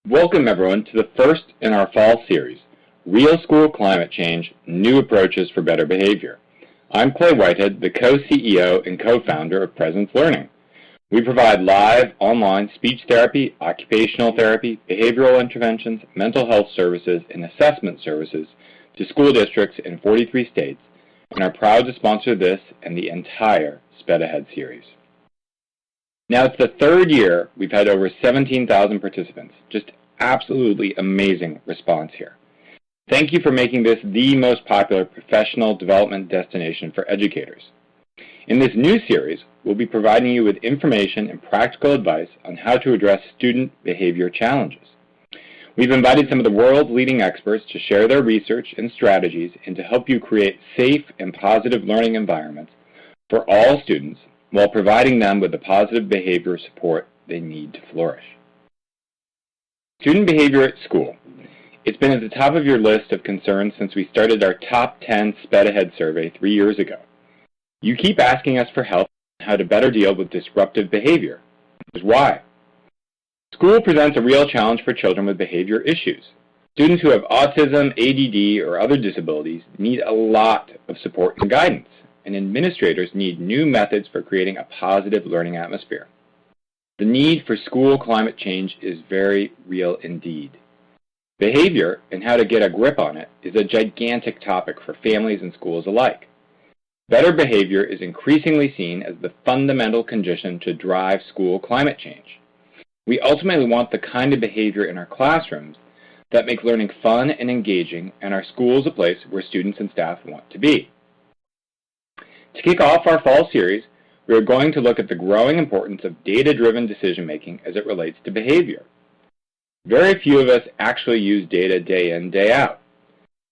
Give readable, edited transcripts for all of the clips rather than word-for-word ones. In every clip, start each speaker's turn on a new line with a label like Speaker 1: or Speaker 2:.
Speaker 1: Welcome everyone to the first in our fall series, Real School Climate Change, New Approaches for Better Behavior. I'm Clay Whitehead, the co-CEO and co-founder of Presence Learning. We provide live, online speech therapy, occupational therapy, behavioral interventions, mental health services, and assessment services to school districts in 43 states, and are proud to sponsor this and the entire Sped Ahead series. Now, it's the third year we've had over 17,000 participants. Just absolutely amazing response here. Thank you for making this the most popular professional development destination for educators. In this new series, we'll be providing you with information and practical advice on how to address student behavior challenges. We've invited some of the world's leading experts to share their research and strategies and to help you create safe and positive learning environments for all students while providing them with the positive behavior support they need to flourish. Student behavior at school. It's been at the top of your list of concerns since we started our Top 10 Sped Ahead survey 3 years ago. You keep asking us for help on how to better deal with disruptive behavior. Here's why. School presents a real challenge for children with behavior issues. Students who have autism, ADD, or other disabilities need a lot of support and guidance, and administrators need new methods for creating a positive learning atmosphere. The need for school climate change is very real indeed. Behavior and how to get a grip on it is a gigantic topic for families and schools alike. Better behavior is increasingly seen as the fundamental condition to drive school climate change. We ultimately want the kind of behavior in our classrooms that make learning fun and engaging, and our schools a place where students and staff want to be. To kick off our fall series, we are going to look at the growing importance of data-driven decision-making as it relates to behavior. Very few of us actually use data day in, day out,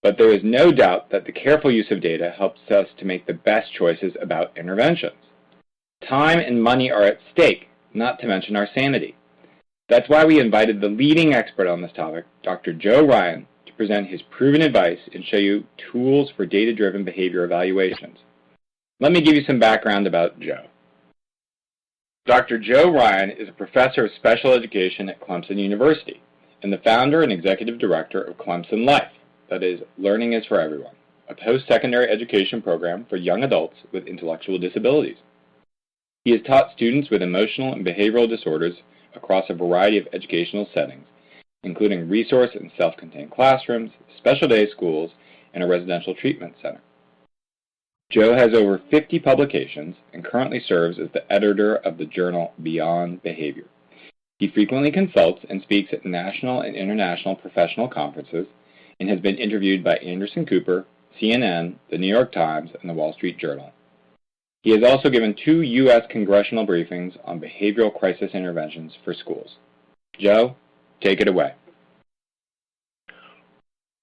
Speaker 1: but there is no doubt that the careful use of data helps us to make the best choices about interventions. Time and money are at stake, not to mention our sanity. That's why we invited the leading expert on this topic, Dr. Joe Ryan, to present his proven advice and show you tools for data-driven behavior evaluations. Let me give you some background about Joe. Dr. Joe Ryan is a professor of special education at Clemson University and the founder and executive director of Clemson Life, that is, Learning is for Everyone, a post-secondary education program for young adults with intellectual disabilities. He has taught students with emotional and behavioral disorders across a variety of educational settings, including resource and self-contained classrooms, special day schools, and a residential treatment center. Joe has over 50 publications and currently serves as the editor of the journal Beyond Behavior. He frequently consults and speaks at national and international professional conferences and has been interviewed by Anderson Cooper, CNN, the New York Times, and the Wall Street Journal. He has also given 2 U.S. congressional briefings on behavioral crisis interventions for schools. Joe, take it away.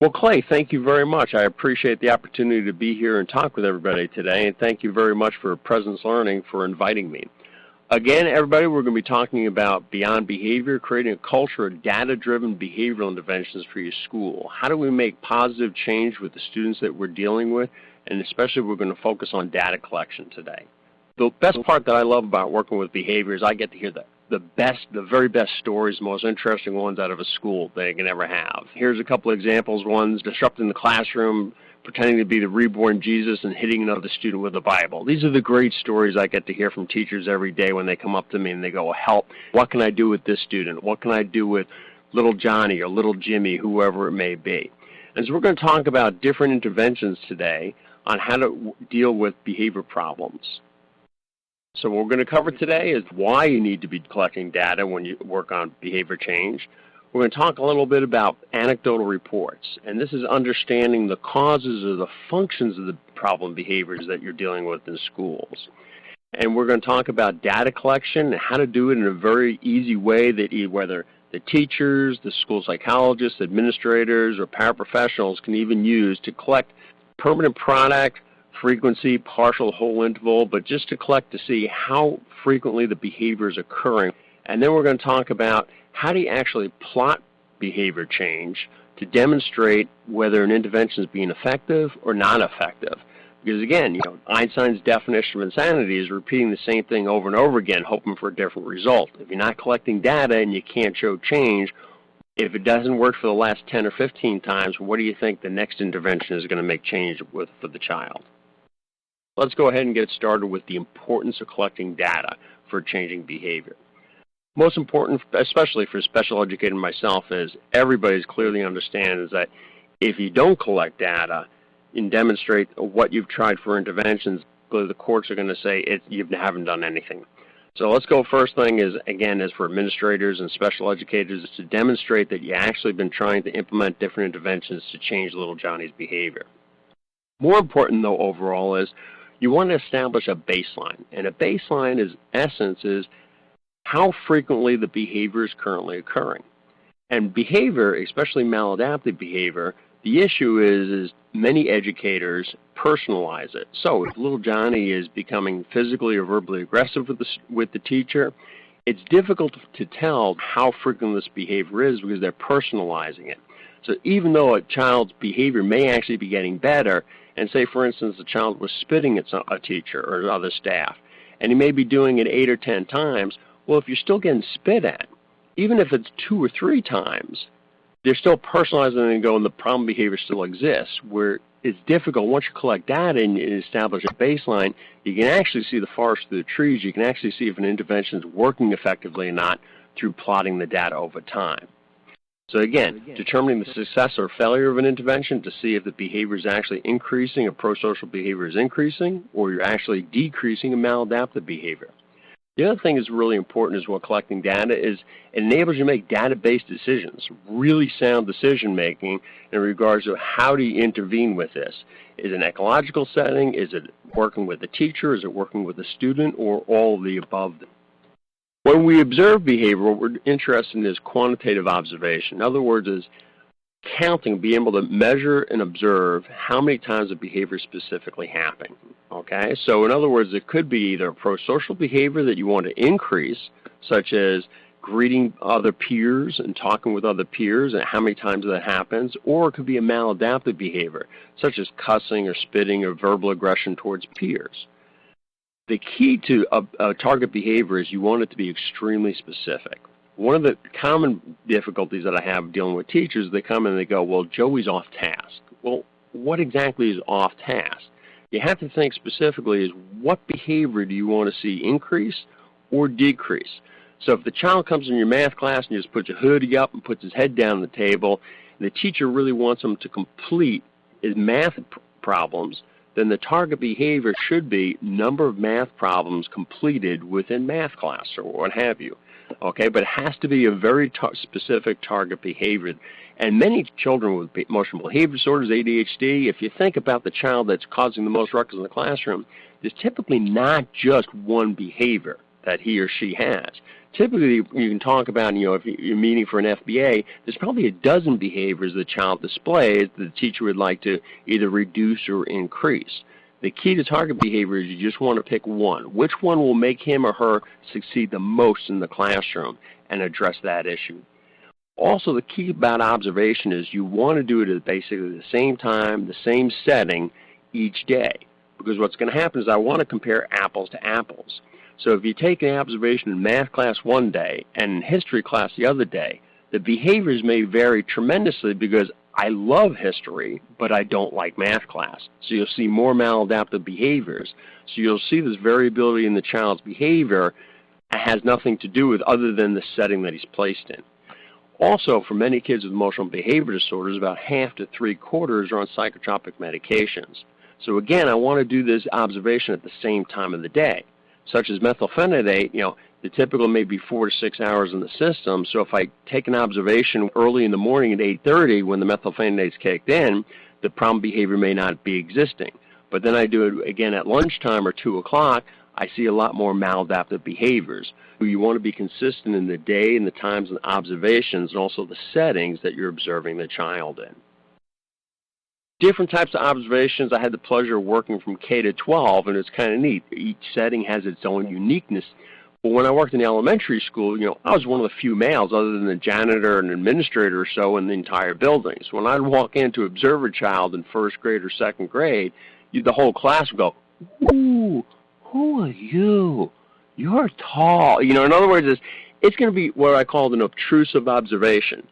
Speaker 2: Well, Clay, thank you very much. I appreciate the opportunity to be here and talk with everybody today, and thank you very much for Presence Learning for inviting me. Again, everybody, we're going to be talking about Beyond Behavior, creating a culture of data-driven behavioral interventions for your school. How do we make positive change with the students that we're dealing with, and especially we're going to focus on data collection today. The best part that I love about working with behavior is I get to hear the very best stories, the most interesting ones out of a school they can ever have. Here's a couple of examples. One's disrupting the classroom, pretending to be the reborn Jesus and hitting another student with a Bible. These are the great stories I get to hear from teachers every day when they come up to me and they go, help, what can I do with this student? What can I do with little Johnny or little Jimmy, whoever it may be? And so we're going to talk about different interventions today on how to deal with behavior problems. So what we're going to cover today is why you need to be collecting data when you work on behavior change. We're going to talk a little bit about anecdotal reports, and this is understanding the causes or the functions of the problem behaviors that you're dealing with in schools. And we're going to talk about data collection and how to do it in a very easy way that whether the teachers, the school psychologists, administrators, or paraprofessionals can even use to collect permanent product, frequency, partial, whole interval, but just to collect to see how frequently the behavior is occurring. And then we're going to talk about how do you actually plot behavior change to demonstrate whether an intervention is being effective or not effective. Because again, Einstein's definition of insanity is repeating the same thing over and over again, hoping for a different result. If you're not collecting data and you can't show change, If it doesn't work for the last 10 or 15 times, what do you think the next intervention is going to make change with for the child? Let's go ahead and get started with the importance of collecting data for changing behavior. Most important, especially for special educator myself, is everybody's clearly understands that if you don't collect data and demonstrate what you've tried for interventions, the courts are going to say you haven't done anything. So let's go. First thing is, again, as for administrators and special educators, is to demonstrate that you actually been trying to implement different interventions to change little Johnny's behavior. More important, though, overall, is you want to establish a baseline. And a baseline, essence, is how frequently the behavior is currently occurring. And behavior, especially maladaptive behavior, the issue is many educators personalize it. So if little Johnny is becoming physically or verbally aggressive with the teacher, it's difficult to tell how frequent this behavior is because they're personalizing it. So even though a child's behavior may actually be getting better, and say, for instance, the child was spitting at a teacher or other staff, and he may be doing it 8 or 10 times, well, if you're still getting spit at, even if it's 2 or 3 times, they're still personalizing and going, the problem behavior still exists, where it's difficult. Once you collect data and establish a baseline, you can actually see the forest through the trees. You can actually see if an intervention is working effectively or not through plotting the data over time. So again, determining the success or failure of an intervention to see if the behavior is actually increasing, or prosocial behavior is increasing, or you're actually decreasing a maladaptive behavior. The other thing that's really important is while collecting data is it enables you to make data-based decisions, really sound decision-making in regards to how do you intervene with this. Is it an ecological setting? Is it working with the teacher? Is it working with the student? Or all of the above? When we observe behavior, what we're interested in is quantitative observation. In other words, is counting, being able to measure and observe how many times a behavior is specifically happening. Okay, so in other words, it could be either a prosocial behavior that you want to increase, such as greeting other peers and talking with other peers and how many times that happens, or it could be a maladaptive behavior, such as cussing or spitting or verbal aggression towards peers. The key to a target behavior is you want it to be extremely specific. One of the common difficulties that I have dealing with teachers, they come in and they go, well, Joey's off task. Well, what exactly is off task? You have to think specifically is what behavior do you want to see increase or decrease? So if the child comes in your math class and just puts a hoodie up and puts his head down on the table, and the teacher really wants him to complete his math problems, then the target behavior should be number of math problems completed within math class or what have you. Okay, but it has to be a very specific target behavior. And many children with emotional behavior disorders, ADHD, if you think about the child that's causing the most ruckus in the classroom, there's typically not just one behavior that he or she has. Typically, you can talk about, if you're meeting for an FBA, there's probably a dozen behaviors the child displays that the teacher would like to either reduce or increase. The key to target behavior is you just want to pick one. Which one will make him or her succeed the most in the classroom and address that issue? Also, the key about observation is you want to do it at basically the same time, the same setting each day. Because what's going to happen is I want to compare apples to apples. So if you take an observation in math class one day and in history class the other day, the behaviors may vary tremendously because I love history, but I don't like math class. So you'll see more maladaptive behaviors. So you'll see this variability in the child's behavior has nothing to do with other than the setting that he's placed in. Also, for many kids with emotional behavior disorders, about half to 3/4 are on psychotropic medications. So again, I want to do this observation at the same time of the day, such as methylphenidate. The typical may be 4 to 6 hours in the system. So if I take an observation early in the morning at 8:30 when the methylphenidate's kicked in, the problem behavior may not be existing. But then I do it again at lunchtime or 2 o'clock, I see a lot more maladaptive behaviors. You want to be consistent in the day and the times and observations and also the settings that you're observing the child in. Different types of observations. I had the pleasure of working from K to 12, and it's kind of neat. Each setting has its own uniqueness. But when I worked in the elementary school, I was one of the few males other than the janitor and administrator or so in the entire building. So when I'd walk in to observe a child in first grade or second grade, the whole class would go, "Ooh, who are you? You're tall." In other words, it's going to be what I call an obtrusive observation.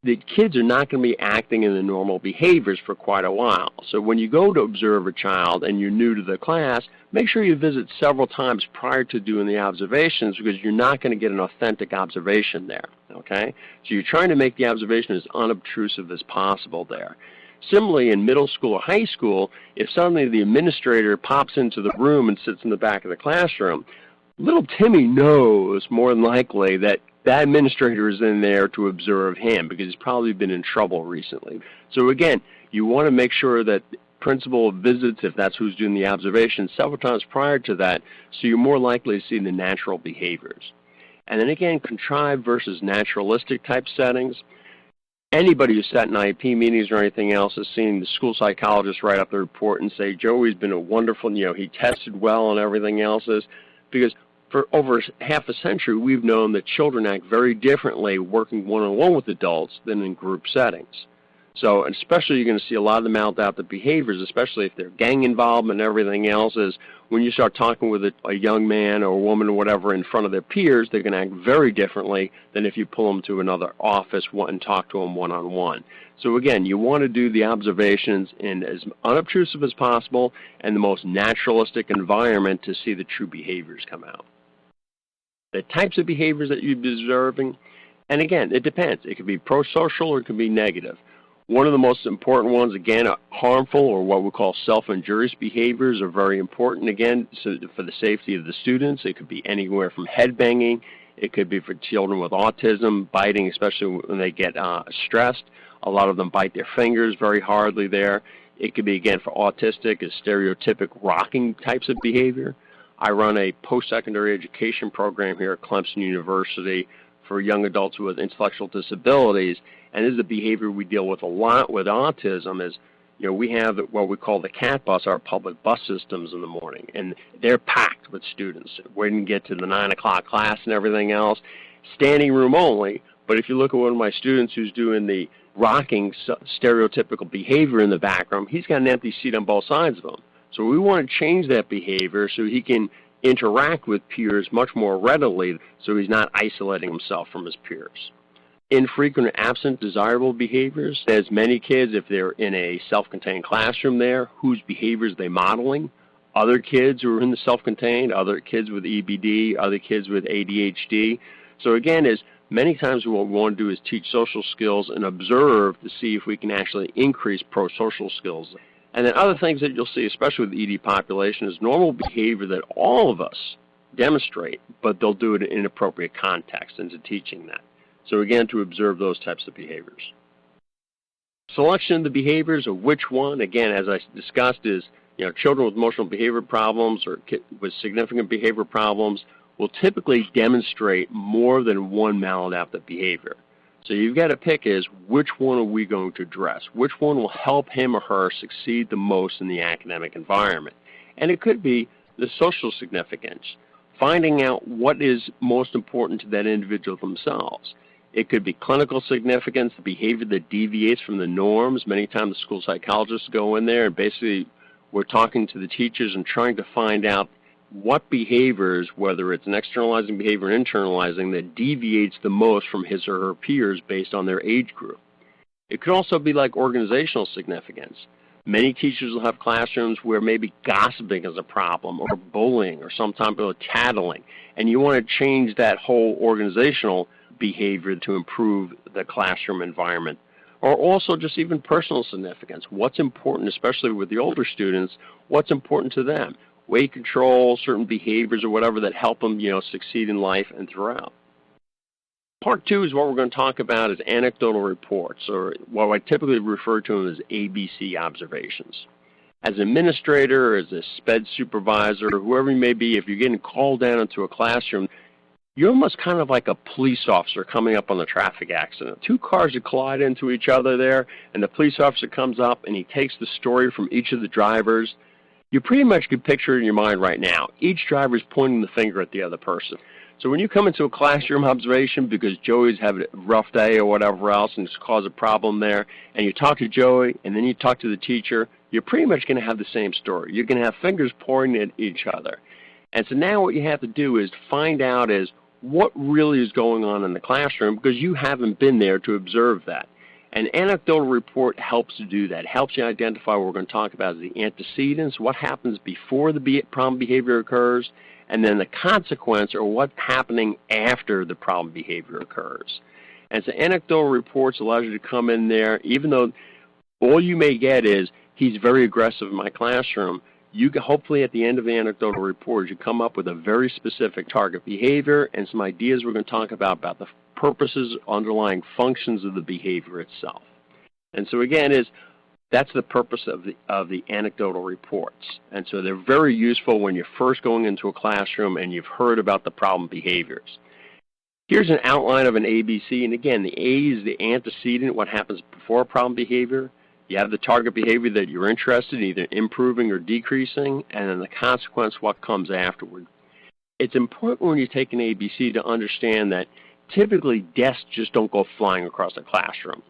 Speaker 2: the kids are not going to be acting in the normal behaviors for quite a while. So when you go to observe a child and you're new to the class, make sure you visit several times prior to doing the observations, because you're not going to get an authentic observation there, okay? So you're trying to make the observation as unobtrusive as possible there. Similarly, in middle school or high school, if suddenly the administrator pops into the room and sits in the back of the classroom, little Timmy knows more than likely that that administrator is in there to observe him because he's probably been in trouble recently. So again, you want to make sure that principal visits, if that's who's doing the observation, several times prior to that, so you're more likely to see the natural behaviors. And then again, contrived versus naturalistic type settings. Anybody who's sat in IEP meetings or anything else has seen the school psychologist write up the report and say, Joey's been a wonderful, he tested well and everything else is, because for over half a century, we've known that children act very differently working one-on-one with adults than in group settings. So especially you're going to see a lot of the maladaptive behaviors, especially if they're gang involvement and everything else, is when you start talking with a young man or a woman or whatever in front of their peers, they're going to act very differently than if you pull them to another office and talk to them one-on-one. So again, you want to do the observations in as unobtrusive as possible and the most naturalistic environment to see the true behaviors come out. The types of behaviors that you'd be observing, and again, it depends. It could be pro-social or it could be negative. One of the most important ones, again, harmful or what we call self-injurious behaviors are very important, again, so for the safety of the students. It could be anywhere from headbanging. It could be for children with autism, biting, especially when they get stressed. A lot of them bite their fingers very hardly there. It could be, again, for autistic, as stereotypic rocking types of behavior. I run a post-secondary education program here at Clemson University for young adults with intellectual disabilities, and this is a behavior we deal with a lot with autism. Is we have what we call the CAT bus, our public bus systems in the morning, and they're packed with students waiting to get to the 9 o'clock class and everything else, standing room only. But if you look at one of my students who's doing the rocking stereotypical behavior in the background, he's got an empty seat on both sides of him. So we want to change that behavior so he can interact with peers much more readily, so he's not isolating himself from his peers. Infrequent or absent desirable behaviors. As many kids, if they're in a self-contained classroom there, whose behaviors are they modeling? Other kids who are in the self-contained, other kids with EBD, other kids with ADHD. So again, as many times what we want to do is teach social skills and observe to see if we can actually increase pro-social skills. And then other things that you'll see, especially with the ED population, is normal behavior that all of us demonstrate, but they'll do it in inappropriate context into teaching that. So again, to observe those types of behaviors. Selection of the behaviors of which one, again, as I discussed, is children with emotional behavior problems or with significant behavior problems will typically demonstrate more than one maladaptive behavior. So you've got to pick is which one are we going to address? Which one will help him or her succeed the most in the academic environment? And it could be the social significance, finding out what is most important to that individual themselves. It could be clinical significance, the behavior that deviates from the norms. Many times the school psychologists go in there and basically we're talking to the teachers and trying to find out what behaviors, whether it's an externalizing behavior or internalizing, that deviates the most from his or her peers based on their age group. It could also be like organizational significance. Many teachers will have classrooms where maybe gossiping is a problem or bullying or some type of tattling, and you want to change that whole organizational behavior to improve the classroom environment. Or also just even personal significance. What's important, especially with the older students, what's important to them? Weight control, certain behaviors or whatever that help them, succeed in life and throughout. Part two is what we're going to talk about is anecdotal reports, or what I typically refer to as ABC observations. As an administrator, as a SPED supervisor, whoever you may be, if you're getting called down into a classroom, you're almost kind of like a police officer coming up on the traffic accident. Two cars that collide into each other there, and the police officer comes up and he takes the story from each of the drivers. You pretty much can picture it in your mind right now. Each driver is pointing the finger at the other person. So when you come into a classroom observation because Joey's having a rough day or whatever else and it's caused a problem there, and you talk to Joey and then you talk to the teacher, you're pretty much going to have the same story. You're going to have fingers pointing at each other. And so now what you have to do is find out is what really is going on in the classroom because you haven't been there to observe that. An anecdotal report helps to do that, helps you identify what we're going to talk about as the antecedents, what happens before the problem behavior occurs, and then the consequence or what's happening after the problem behavior occurs. And so anecdotal reports allows you to come in there, even though all you may get is, he's very aggressive in my classroom, you can, hopefully at the end of the anecdotal report, you come up with a very specific target behavior and some ideas we're going to talk about the purposes, underlying functions of the behavior itself. And so again, that's the purpose of the anecdotal reports. And so they're very useful when you're first going into a classroom and you've heard about the problem behaviors. Here's an outline of an ABC, and again, the A is the antecedent, what happens before a problem behavior. You have the target behavior that you're interested in, either improving or decreasing, and then the consequence, what comes afterward. It's important when you take an ABC to understand that typically desks just don't go flying across a classroom.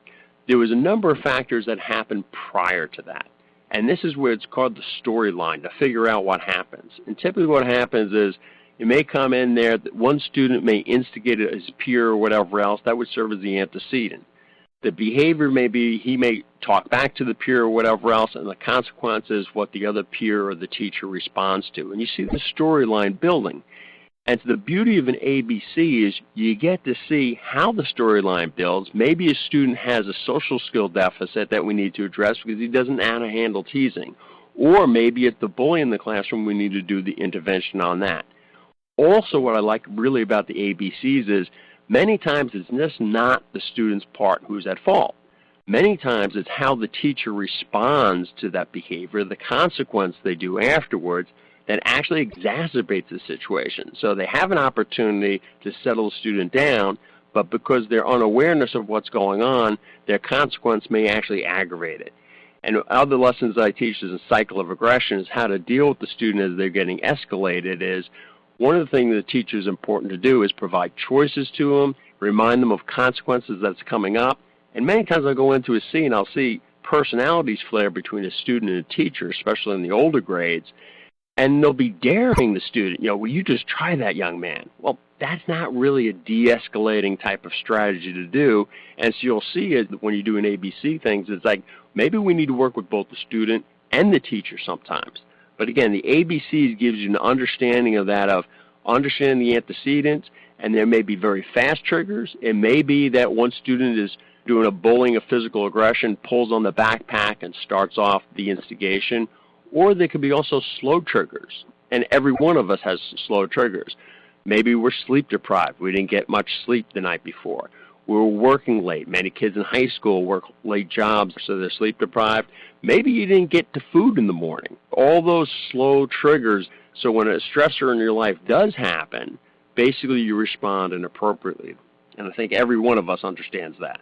Speaker 2: There was a number of factors that happened prior to that. And this is where it's called the storyline, to figure out what happens. And typically what happens is it may come in there that one student may instigate his peer or whatever else. That would serve as the antecedent. The behavior may be he may talk back to the peer or whatever else, and the consequence is what the other peer or the teacher responds to. And you see the storyline building. And so the beauty of an ABC is you get to see how the storyline builds. Maybe a student has a social skill deficit that we need to address because he doesn't know how to handle teasing. Or maybe it's the bully in the classroom, we need to do the intervention on that. Also, what I like really about the ABCs is many times it's just not the student's part who's at fault. Many times it's how the teacher responds to that behavior, the consequence they do afterwards, that actually exacerbates the situation. So they have an opportunity to settle the student down, but because their unawareness of what's going on, their consequence may actually aggravate it. And other lessons I teach is a cycle of aggression is how to deal with the student as they're getting escalated is one of the things the teacher is important to do is provide choices to them, remind them of consequences that's coming up. And many times I'll go into a scene, I'll see personalities flare between a student and a teacher, especially in the older grades. And they'll be daring the student, will you just try that, young man? Well, that's not really a de-escalating type of strategy to do. And so you'll see it when you do an ABC things, it's like maybe we need to work with both the student and the teacher sometimes. But again, the ABCs gives you an understanding of that, of understanding the antecedents, and there may be very fast triggers. It may be that one student is doing a bullying of physical aggression, pulls on the backpack and starts off the instigation. Or there could be also slow triggers, and every one of us has slow triggers. Maybe we're sleep deprived. We didn't get much sleep the night before. We were working late. Many kids in high school work late jobs, so they're sleep deprived. Maybe you didn't get to food in the morning. All those slow triggers, so when a stressor in your life does happen, basically you respond inappropriately. And I think every one of us understands that.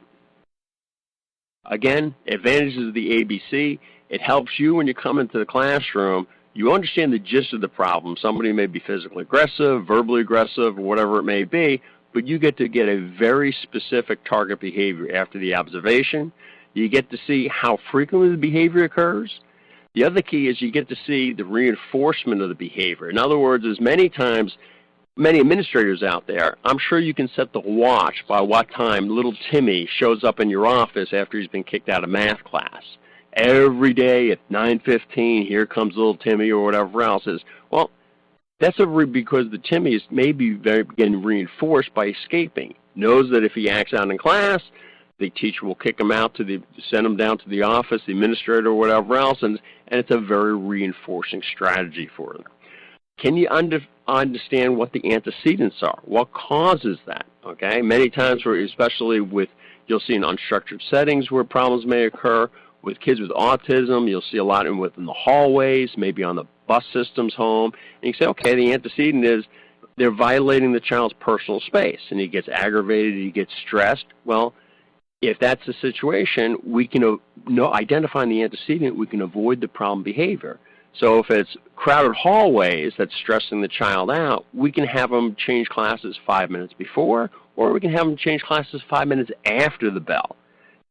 Speaker 2: Again, advantages of the ABC. It helps you when you come into the classroom, you understand the gist of the problem. Somebody may be physically aggressive, verbally aggressive, or whatever it may be, but you get to get a very specific target behavior after the observation. You get to see how frequently the behavior occurs. The other key is you get to see the reinforcement of the behavior. In other words, as many times, many administrators out there, I'm sure you can set the watch by what time little Timmy shows up in your office after he's been kicked out of math class. Every day at 9:15, here comes little Timmy or whatever else is. Well, that's because the Timmy is maybe getting reinforced by escaping. Knows that if he acts out in class, the teacher will kick him out send him down to the office, the administrator or whatever else, and it's a very reinforcing strategy for them. Can you understand what the antecedents are? What causes that? Okay, many times, especially you'll see in unstructured settings where problems may occur. With kids with autism, you'll see a lot within the hallways, maybe on the bus systems home. And you say, okay, the antecedent is they're violating the child's personal space, and he gets aggravated, he gets stressed. Well, if that's the situation, we can identifying the antecedent, we can avoid the problem behavior. So if it's crowded hallways that's stressing the child out, we can have them change classes 5 minutes before, or we can have them change classes 5 minutes after the bell.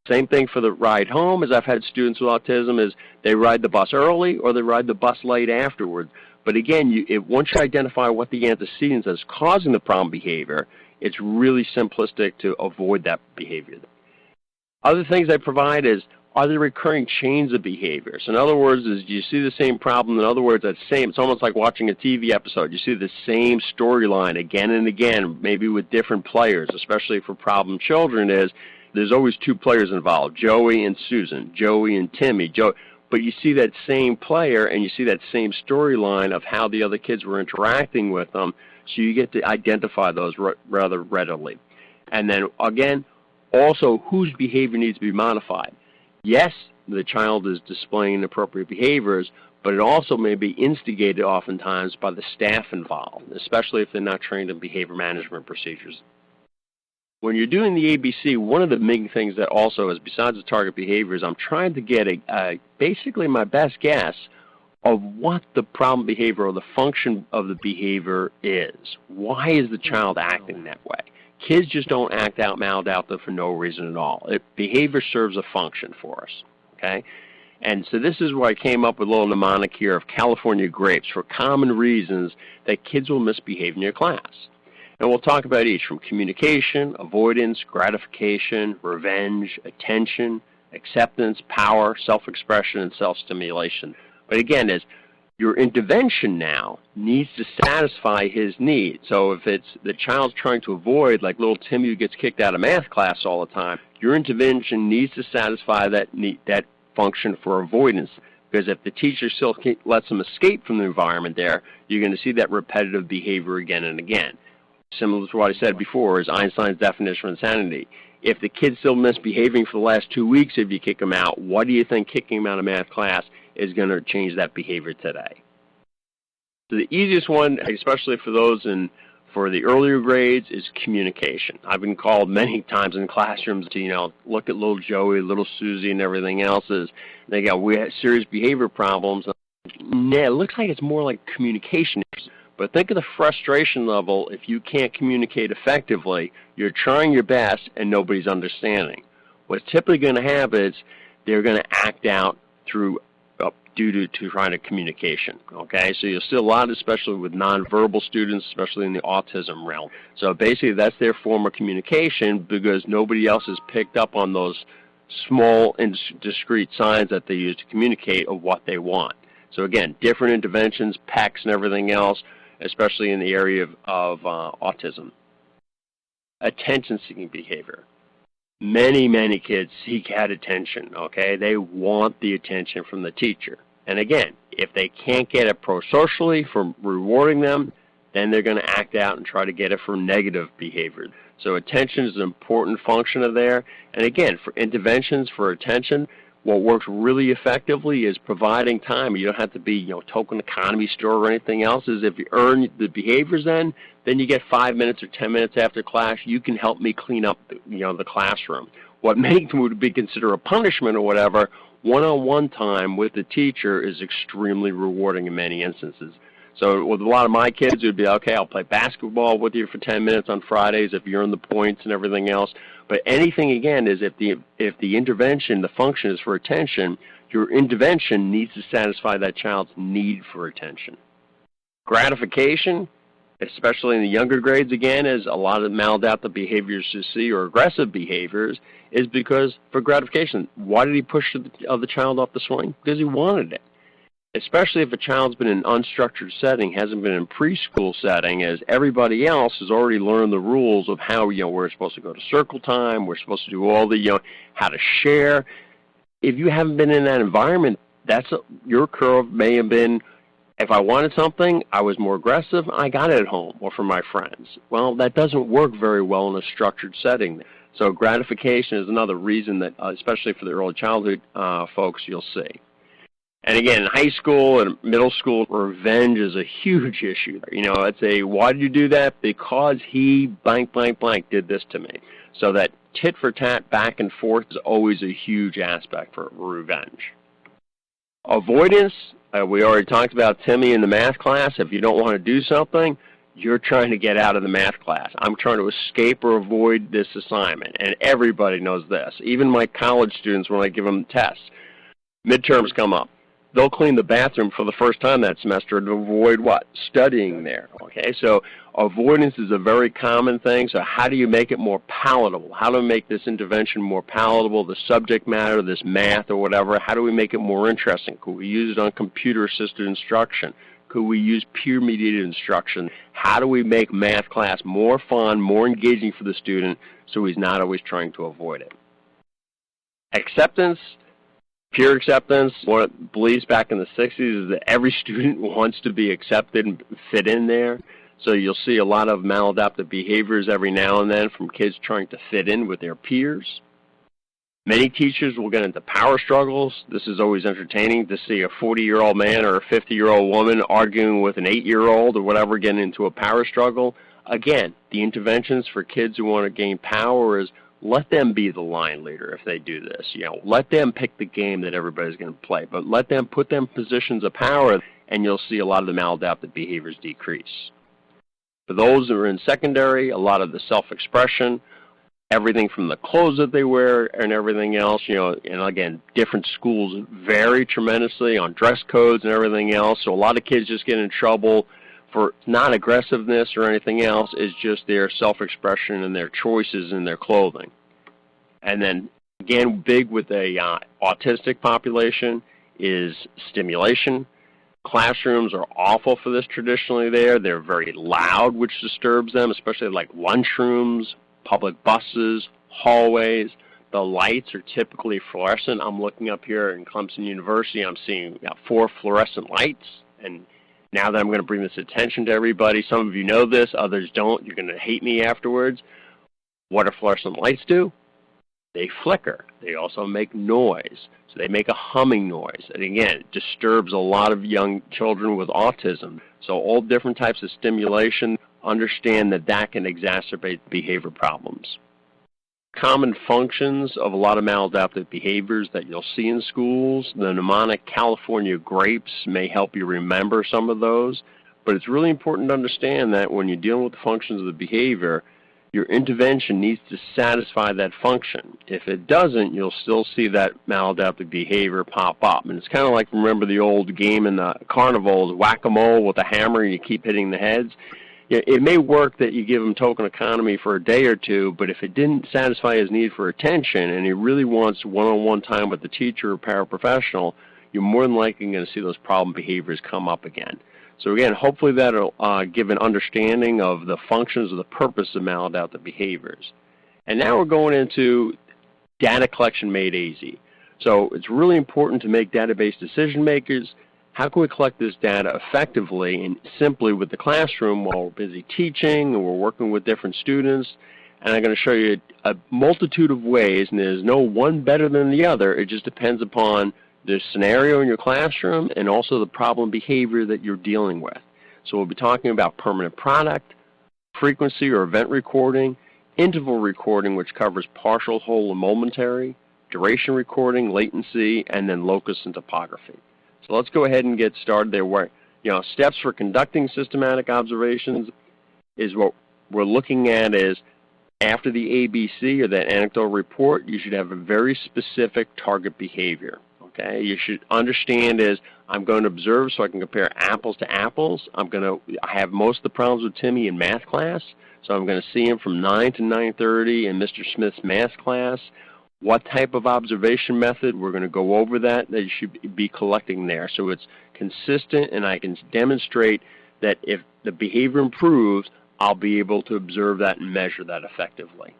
Speaker 2: Same thing for the ride home, as I've had students with autism, is they ride the bus early or they ride the bus late afterwards. But again, once you identify what the antecedents is causing the problem behavior, it's really simplistic to avoid that behavior. Other things I provide is, are there recurring chains of behaviors? In other words, do you see the same problem? In other words, it's almost like watching a TV episode. You see the same storyline again and again, maybe with different players, especially for problem children, there's always two players involved, Joey and Susan, Joey and Timmy. But you see that same player and you see that same storyline of how the other kids were interacting with them, so you get to identify those rather readily. And then, again, also, whose behavior needs to be modified? Yes, the child is displaying appropriate behaviors, but it also may be instigated oftentimes by the staff involved, especially if they're not trained in behavior management procedures. When you're doing the ABC, one of the main things that also is, besides the target behaviors, I'm trying to get basically my best guess of what the problem behavior or the function of the behavior is. Why is the child acting that way? Kids just don't act out maladaptive for no reason at all. Behavior serves a function for us, okay? And so this is where I came up with a little mnemonic here of California grapes for common reasons that kids will misbehave in your class. And we'll talk about each, from communication, avoidance, gratification, revenge, attention, acceptance, power, self-expression, and self-stimulation. But again, your intervention now needs to satisfy his needs. So if it's the child's trying to avoid, like little Timmy who gets kicked out of math class all the time, your intervention needs to satisfy that function for avoidance. Because if the teacher still lets them escape from the environment there, you're going to see that repetitive behavior again and again. Similar to what I said before, is Einstein's definition of insanity. If the kid's still misbehaving for the last 2 weeks, if you kick him out, what do you think kicking him out of math class is going to change that behavior today? So the easiest one, especially for those for the earlier grades, is communication. I've been called many times in classrooms to, look at little Joey, little Susie, and everything else. We have serious behavior problems. Nah, it looks like it's more like communication issues. But think of the frustration level if you can't communicate effectively. You're trying your best and nobody's understanding. What's typically going to happen is they're going to act out due to trying to communication. Okay, so you'll see a lot, especially with nonverbal students, especially in the autism realm. So basically, that's their form of communication because nobody else has picked up on those small and discrete signs that they use to communicate of what they want. So again, different interventions, PECs, and everything else, especially in the area of autism. Attention-seeking behavior. Many kids seek out attention, okay? They want the attention from the teacher. And again, if they can't get it pro-socially from rewarding them, then they're going to act out and try to get it from negative behavior. So attention is an important function of there. And again, for interventions for attention, what works really effectively is providing time. You don't have to be, token economy store or anything else. Is if you earn the behaviors then you get 5 minutes or 10 minutes after class, you can help me clean up, the classroom. What many would be considered a punishment or whatever, one-on-one time with the teacher is extremely rewarding in many instances. So with a lot of my kids, it would be, okay, I'll play basketball with you for 10 minutes on Fridays if you earn the points and everything else. But anything, again, is if the intervention, the function is for attention, your intervention needs to satisfy that child's need for attention. Gratification, especially in the younger grades, again, is a lot of maladaptive behaviors you see, or aggressive behaviors, is because for gratification. Why did he push the other child off the swing? Because he wanted it. Especially if a child's been in an unstructured setting, hasn't been in preschool setting, as everybody else has already learned the rules of how, we're supposed to go to circle time, we're supposed to do all the, how to share. If you haven't been in that environment, your curve may have been, if I wanted something, I was more aggressive, I got it at home or from my friends. Well, that doesn't work very well in a structured setting. So gratification is another reason that, especially for the early childhood folks, you'll see. And again, in high school and middle school, revenge is a huge issue. It's why did you do that? Because he blank did this to me. So that tit for tat, back and forth, is always a huge aspect for revenge. Avoidance, we already talked about Timmy in the math class. If you don't want to do something, you're trying to get out of the math class. I'm trying to escape or avoid this assignment. And everybody knows this. Even my college students, when I give them tests, midterms come up. they'll clean the bathroom for the first time that semester to avoid what? Studying there, okay? So avoidance is a very common thing. So how do you make it more palatable? How do we make this intervention more palatable, the subject matter, this math or whatever? How do we make it more interesting? Could we use it on computer-assisted instruction? Could we use peer-mediated instruction? How do we make math class more fun, more engaging for the student so he's not always trying to avoid it? Acceptance. Peer acceptance, what believes back in the 60s is that every student wants to be accepted and fit in there. So you'll see a lot of maladaptive behaviors every now and then from kids trying to fit in with their peers. Many teachers will get into power struggles. This is always entertaining to see a 40-year-old man or a 50-year-old woman arguing with an 8-year-old or whatever, getting into a power struggle. Again, the interventions for kids who want to gain power is let them be the line leader if they do this. You know, let them pick the game that everybody's going to play, but let them put them in positions of power, and you'll see a lot of the maladaptive behaviors decrease. For those who are in secondary, a lot of the self-expression, everything from the clothes that they wear and everything else, you know, and again, different schools vary tremendously on dress codes and everything else, so a lot of kids just get in trouble for non-aggressiveness or anything else. Is just their self-expression and their choices in their clothing. And then, again, big with a autistic population is stimulation. Classrooms are awful for this traditionally there. They're very loud, which disturbs them, especially like lunchrooms, public buses, hallways. The lights are typically fluorescent. I'm looking up here in Clemson University. I'm seeing 4 fluorescent lights, and now that I'm going to bring this attention to everybody, some of you know this, others don't. You're going to hate me afterwards. What do fluorescent lights do? They flicker. They also make noise. So they make a humming noise. And again, it disturbs a lot of young children with autism. So all different types of stimulation, understand that that can exacerbate behavior problems. Common functions of a lot of maladaptive behaviors that you'll see in schools. The mnemonic California grapes may help you remember some of those, but it's really important to understand that when you're dealing with the functions of the behavior, your intervention needs to satisfy that function. If it doesn't, you'll still see that maladaptive behavior pop up. And it's kind of like, remember the old game in the carnivals, whack-a-mole with a hammer and you keep hitting the heads? It may work that you give him token economy for a day or two, but if it didn't satisfy his need for attention and he really wants one-on-one time with the teacher or paraprofessional, you're more than likely going to see those problem behaviors come up again. So again, hopefully that'll give an understanding of the functions of the purpose of maladaptive behaviors. And now we're going into data collection made easy. So it's really important to make database decision makers. How can we collect this data effectively and simply with the classroom while we're busy teaching and we're working with different students? And I'm going to show you a multitude of ways, and there's no one better than the other. It just depends upon the scenario in your classroom and also the problem behavior that you're dealing with. So we'll be talking about permanent product, frequency or event recording, interval recording, which covers partial, whole, and momentary, duration recording, latency, and then locus and topography. So let's go ahead and get started there. Where, steps for conducting systematic observations is what we're looking at is after the ABC or that anecdotal report, you should have a very specific target behavior. Okay, you should understand is I'm going to observe so I can compare apples to apples. I have most of the problems with Timmy in math class, so I'm going to see him from 9 to 9:30 in Mr. Smith's math class. What type of observation method? We're going to go over that you should be collecting there. So it's consistent and I can demonstrate that if the behavior improves, I'll be able to observe that and measure that effectively.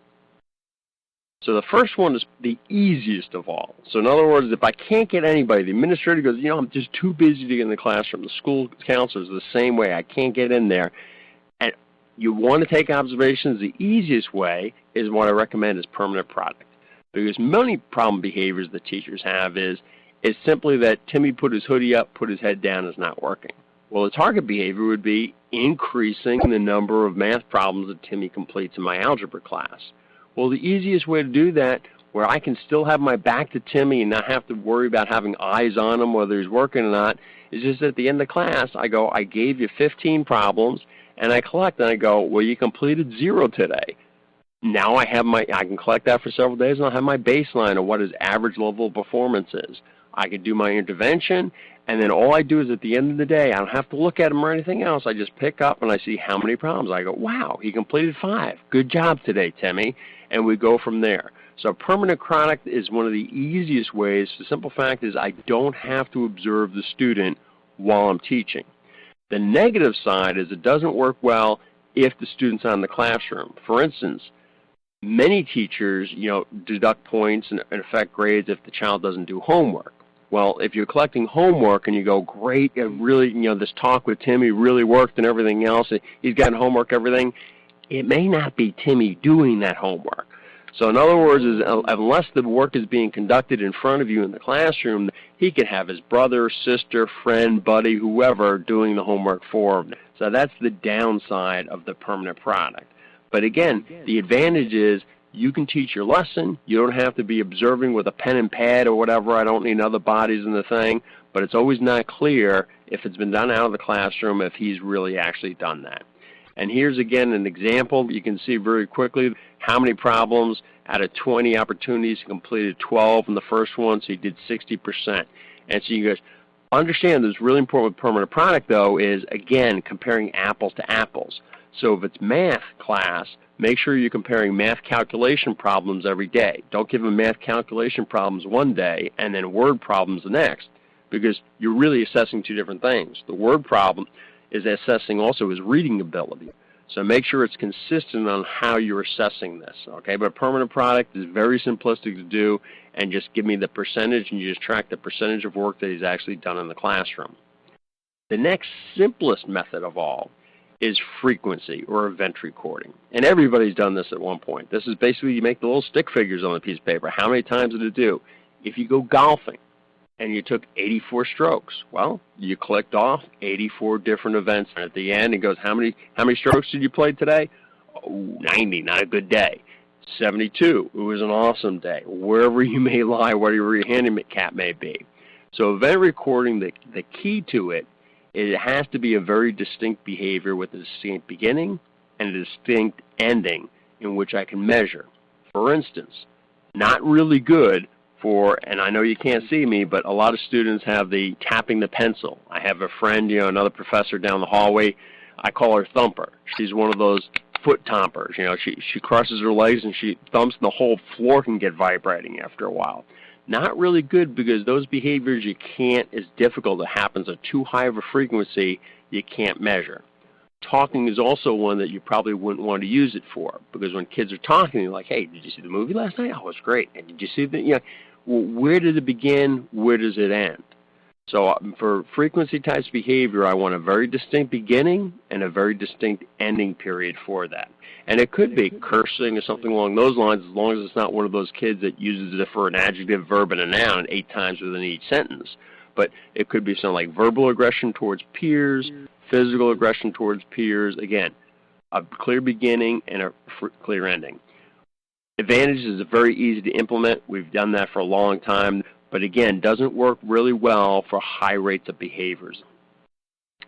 Speaker 2: So the first one is the easiest of all. So in other words, if I can't get anybody, the administrator goes, I'm just too busy to get in the classroom. The school counselor is the same way. I can't get in there. And you want to take observations. The easiest way is what I recommend is permanent product. Because many problem behaviors that teachers have is simply that Timmy put his hoodie up, put his head down is not working. Well, the target behavior would be increasing the number of math problems that Timmy completes in my algebra class. Well, the easiest way to do that, where I can still have my back to Timmy and not have to worry about having eyes on him whether he's working or not, is just at the end of class, I go, I gave you 15 problems, and I collect, and I go, well, you completed 0 today. Now I can collect that for several days, and I'll have my baseline of what his average level of performance is. I can do my intervention, And then all I do is at the end of the day, I don't have to look at him or anything else. I just pick up and I see how many problems. I go, wow, he completed 5. Good job today, Timmy. And we go from there. So permanent chronic is one of the easiest ways. The simple fact is I don't have to observe the student while I'm teaching. The negative side is it doesn't work well if the student's out in the classroom. For instance, many teachers, deduct points and affect grades if the child doesn't do homework. Well, if you're collecting homework and you go, great, really, this talk with Timmy really worked and everything else, he's gotten homework, everything, it may not be Timmy doing that homework. So in other words, unless the work is being conducted in front of you in the classroom, he could have his brother, sister, friend, buddy, whoever doing the homework for him. So that's the downside of the permanent product. But again, the advantage is you can teach your lesson. You don't have to be observing with a pen and pad or whatever. I don't need other bodies in the thing. But it's always not clear if it's been done out of the classroom if he's really actually done that. And here's again an example. You can see very quickly how many problems out of 20 opportunities he completed 12 in the first one, so he did 60%. And so you guys understand that's really important with permanent product, though, is, again, comparing apples to apples. So if it's math class, make sure you're comparing math calculation problems every day. Don't give them math calculation problems one day and then word problems the next, because you're really assessing 2 different things. The word problem is assessing also his reading ability. So make sure it's consistent on how you're assessing this, okay? But a permanent product is very simplistic to do, and just give me the percentage, and you just track the percentage of work that he's actually done in the classroom. The next simplest method of all is frequency or event recording. And everybody's done this at one point. This is basically you make the little stick figures on a piece of paper. How many times did it do? If you go golfing and you took 84 strokes, well, you clicked off 84 different events. And at the end, it goes, how many strokes did you play today? Oh, 90, not a good day. 72, it was an awesome day. Wherever you may lie, whatever your handicap may be. So event recording, the key to it is it has to be a very distinct behavior with a distinct beginning and a distinct ending in which I can measure. For instance, not really good for, and I know you can't see me, but a lot of students have the tapping the pencil. I have a friend, another professor down the hallway. I call her Thumper. She's one of those foot tompers. She crosses her legs and she thumps, and the whole floor can get vibrating after a while. Not really good, because those behaviors you can't, it's difficult. It happens at too high of a frequency, you can't measure. Talking is also one that you probably wouldn't want to use it for, because when kids are talking, you're like, hey, did you see the movie last night? Oh, it was great. And did you see the, well, where does it begin? Where does it end? So for frequency types behavior, I want a very distinct beginning and a very distinct ending period for that. And it could be cursing or something along those lines, as long as it's not one of those kids that uses it for an adjective, verb, and a noun 8 times within each sentence. But it could be something like verbal aggression towards peers, physical aggression towards peers. Again, a clear beginning and a clear ending. Advantages is very easy to implement. We've done that for a long time. But again, doesn't work really well for high rates of behaviors.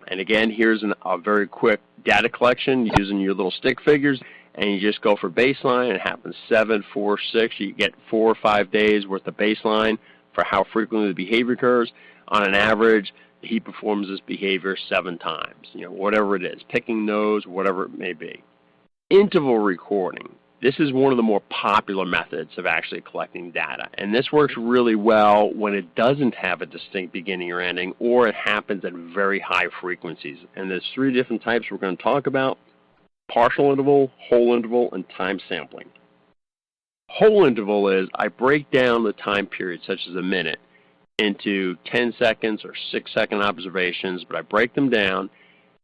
Speaker 2: And again, here's a very quick data collection using your little stick figures, and you just go for baseline. It happens 7, 4, 6. You get 4 or 5 days worth of baseline for how frequently the behavior occurs. On an average, he performs this behavior 7 times, whatever it is, picking nose, whatever it may be. Interval recording. This is one of the more popular methods of actually collecting data, and this works really well when it doesn't have a distinct beginning or ending, or it happens at very high frequencies. And there's 3 different types we're going to talk about: partial interval, whole interval, and time sampling. Whole interval is I break down the time period, such as a minute, into 10 seconds or 6-second observations, but I break them down,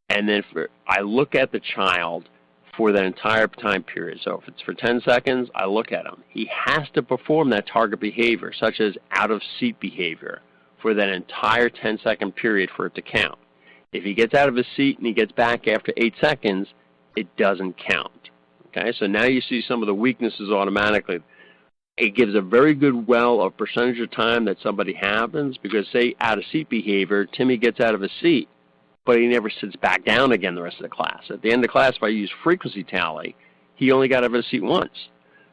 Speaker 2: and then I look at the child for that entire time period. So if it's for 10 seconds, I look at him. He has to perform that target behavior, such as out-of-seat behavior, for that entire 10-second period for it to count. If he gets out of his seat and he gets back after 8 seconds, it doesn't count. Okay, so now you see some of the weaknesses automatically. It gives a very good of percentage of time that somebody happens, because say out-of-seat behavior, Timmy gets out of his seat, but he never sits back down again the rest of the class. At the end of the class, if I use frequency tally, he only got out of his seat once.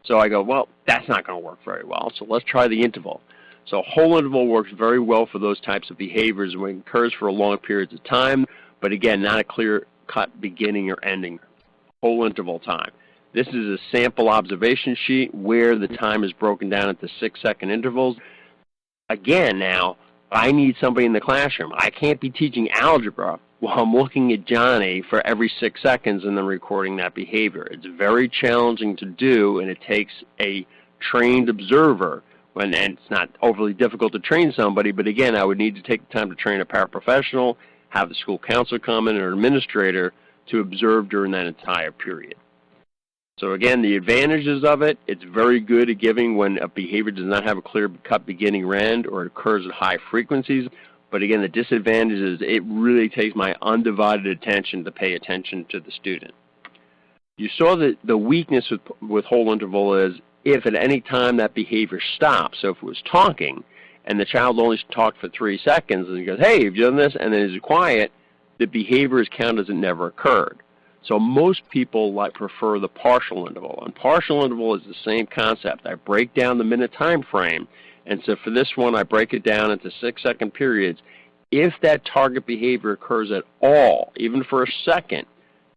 Speaker 2: So I go, well, that's not going to work very well, so let's try the interval. So whole interval works very well for those types of behaviors when it occurs for long periods of time, but again, not a clear-cut beginning or ending. Whole interval time. This is a sample observation sheet where the time is broken down into 6-second intervals. Again, now, I need somebody in the classroom. I can't be teaching algebra while I'm looking at Johnny for every 6 seconds and then recording that behavior. It's very challenging to do, and it takes a trained observer, and it's not overly difficult to train somebody, but again, I would need to take the time to train a paraprofessional, have the school counselor come in, or administrator to observe during that entire period. So again, the advantages of it, it's very good at giving when a behavior does not have a clear-cut beginning or end, or it occurs at high frequencies. But again, the disadvantage is it really takes my undivided attention to pay attention to the student. You saw that the weakness with whole interval is if at any time that behavior stops. So if it was talking and the child only talked for 3 seconds and he goes, hey, have you done this? And then is quiet, the behavior is counted as it never occurred. So most people prefer the partial interval. And partial interval is the same concept. I break down the minute time frame. And so for this one, I break it down into 6-second periods. If that target behavior occurs at all, even for a second,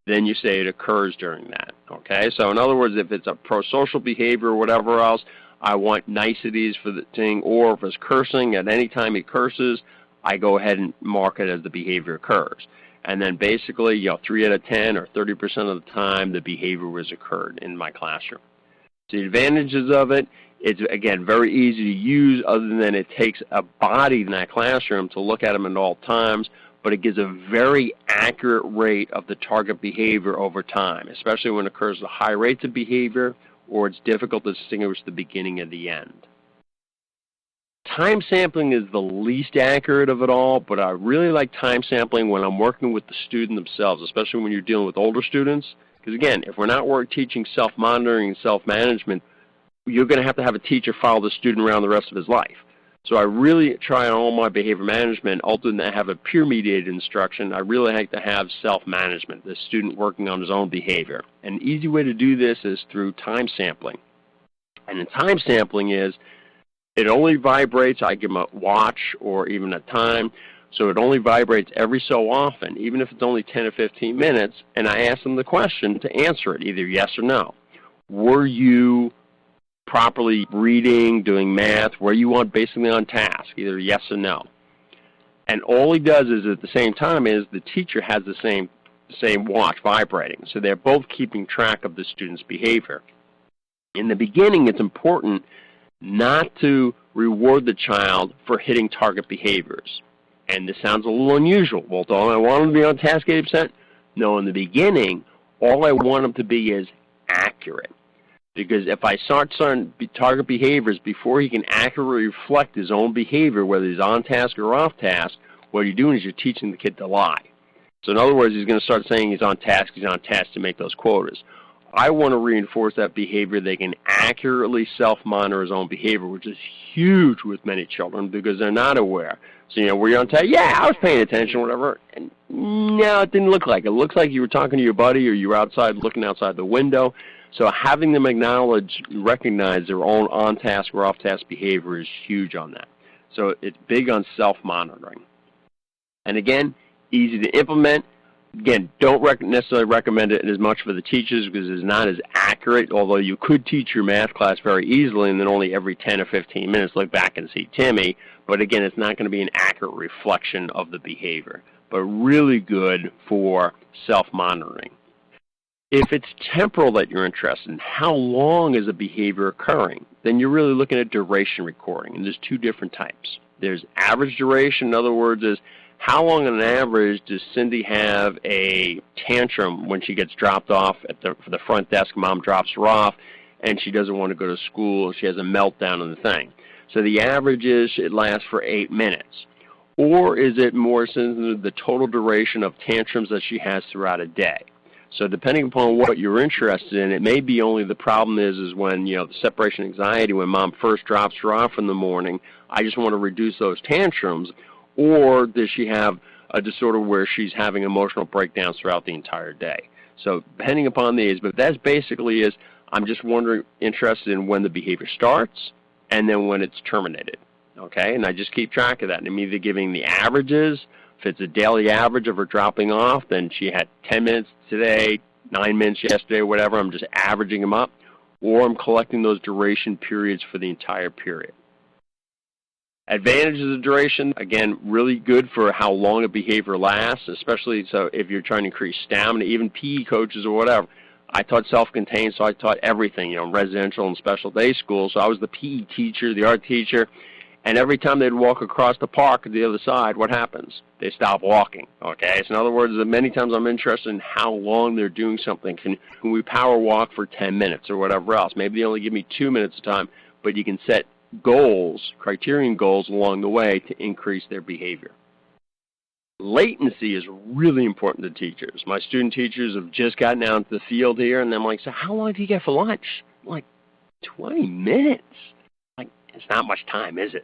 Speaker 2: then you say it occurs during that. Okay? So in other words, if it's a pro-social behavior or whatever else, I want niceties for the thing, or if it's cursing, at any time he curses, I go ahead and mark it as the behavior occurs. And then basically, 3 out of 10 or 30% of the time, the behavior was occurred in my classroom. The advantages of it, it's, again, very easy to use other than it takes a body in that classroom to look at them at all times, but it gives a very accurate rate of the target behavior over time, especially when it occurs at high rates of behavior or it's difficult to distinguish the beginning and the end. Time sampling is the least accurate of it all, but I really like time sampling when I'm working with the student themselves, especially when you're dealing with older students. Because again, if we're not teaching self-monitoring and self-management, you're going to have a teacher follow the student around the rest of his life. So I really try on all my behavior management, other than to have a peer-mediated instruction, I really like to have self-management, the student working on his own behavior. An easy way to do this is through time sampling. And the time sampling is, it only vibrates, I give them a watch or even a time, so it only vibrates every so often, even if it's only 10 or 15 minutes, and I ask them the question to answer it, either yes or no. Were you properly reading, doing math? Were you basically on task, either yes or no? And all he does is at the same time is the teacher has the same watch vibrating, so they're both keeping track of the student's behavior. In the beginning, it's important not to reward the child for hitting target behaviors. And this sounds a little unusual. Well, do I want them to be on task 80%? No, in the beginning, all I want them to be is accurate. Because if I start target behaviors before he can accurately reflect his own behavior, whether he's on task or off task, what you're doing is you're teaching the kid to lie. So in other words, he's going to start saying he's on task to make those quotas. I want to reinforce that behavior. They can accurately self-monitor his own behavior, which is huge with many children because they're not aware. So, were you on task? Yeah, I was paying attention, whatever. And no, it didn't look like it. It looks like you were talking to your buddy or you were outside looking outside the window. So having them recognize their own on-task or off-task behavior is huge on that. So it's big on self-monitoring. And again, easy to implement. Again, don't necessarily recommend it as much for the teachers because it's not as accurate, although you could teach your math class very easily and then only every 10 or 15 minutes look back and see Timmy. But again, it's not going to be an accurate reflection of the behavior, but really good for self-monitoring. If it's temporal that you're interested in, how long is a behavior occurring, then you're really looking at duration recording, and there's two different types. There's average duration, in other words, is how long on average does Cindy have a tantrum when she gets dropped off at the front desk, mom drops her off, and she doesn't want to go to school, she has a meltdown on the thing. So the average is it lasts for 8 minutes. Or is it more sensitive to the total duration of tantrums that she has throughout a day? So depending upon what you're interested in, it may be only the problem is when, the separation anxiety, when mom first drops her off in the morning, I just want to reduce those tantrums. Or does she have a disorder where she's having emotional breakdowns throughout the entire day? So depending upon these, but that's basically I'm just interested in when the behavior starts and then when it's terminated. okay? And I just keep track of that. And I'm either giving the averages. If it's a daily average of her dropping off, then she had 10 minutes today, 9 minutes yesterday, whatever. I'm just averaging them up. Or I'm collecting those duration periods for the entire period. Advantages of duration, again, really good for how long a behavior lasts, especially so if you're trying to increase stamina, even PE coaches or whatever. I taught self-contained, so I taught everything, residential and special day schools. So I was the PE teacher, the art teacher, and every time they'd walk across the park to the other side, what happens? They stop walking, okay? So in other words, many times I'm interested in how long they're doing something. Can we power walk for 10 minutes or whatever else? Maybe they only give me 2 minutes of time, but you can set goals, criterion goals along the way to increase their behavior. Latency is really important to teachers. My student teachers have just gotten out into the field here, and I'm like, so how long do you get for lunch? I'm like, 20 minutes. Like, it's not much time, is it?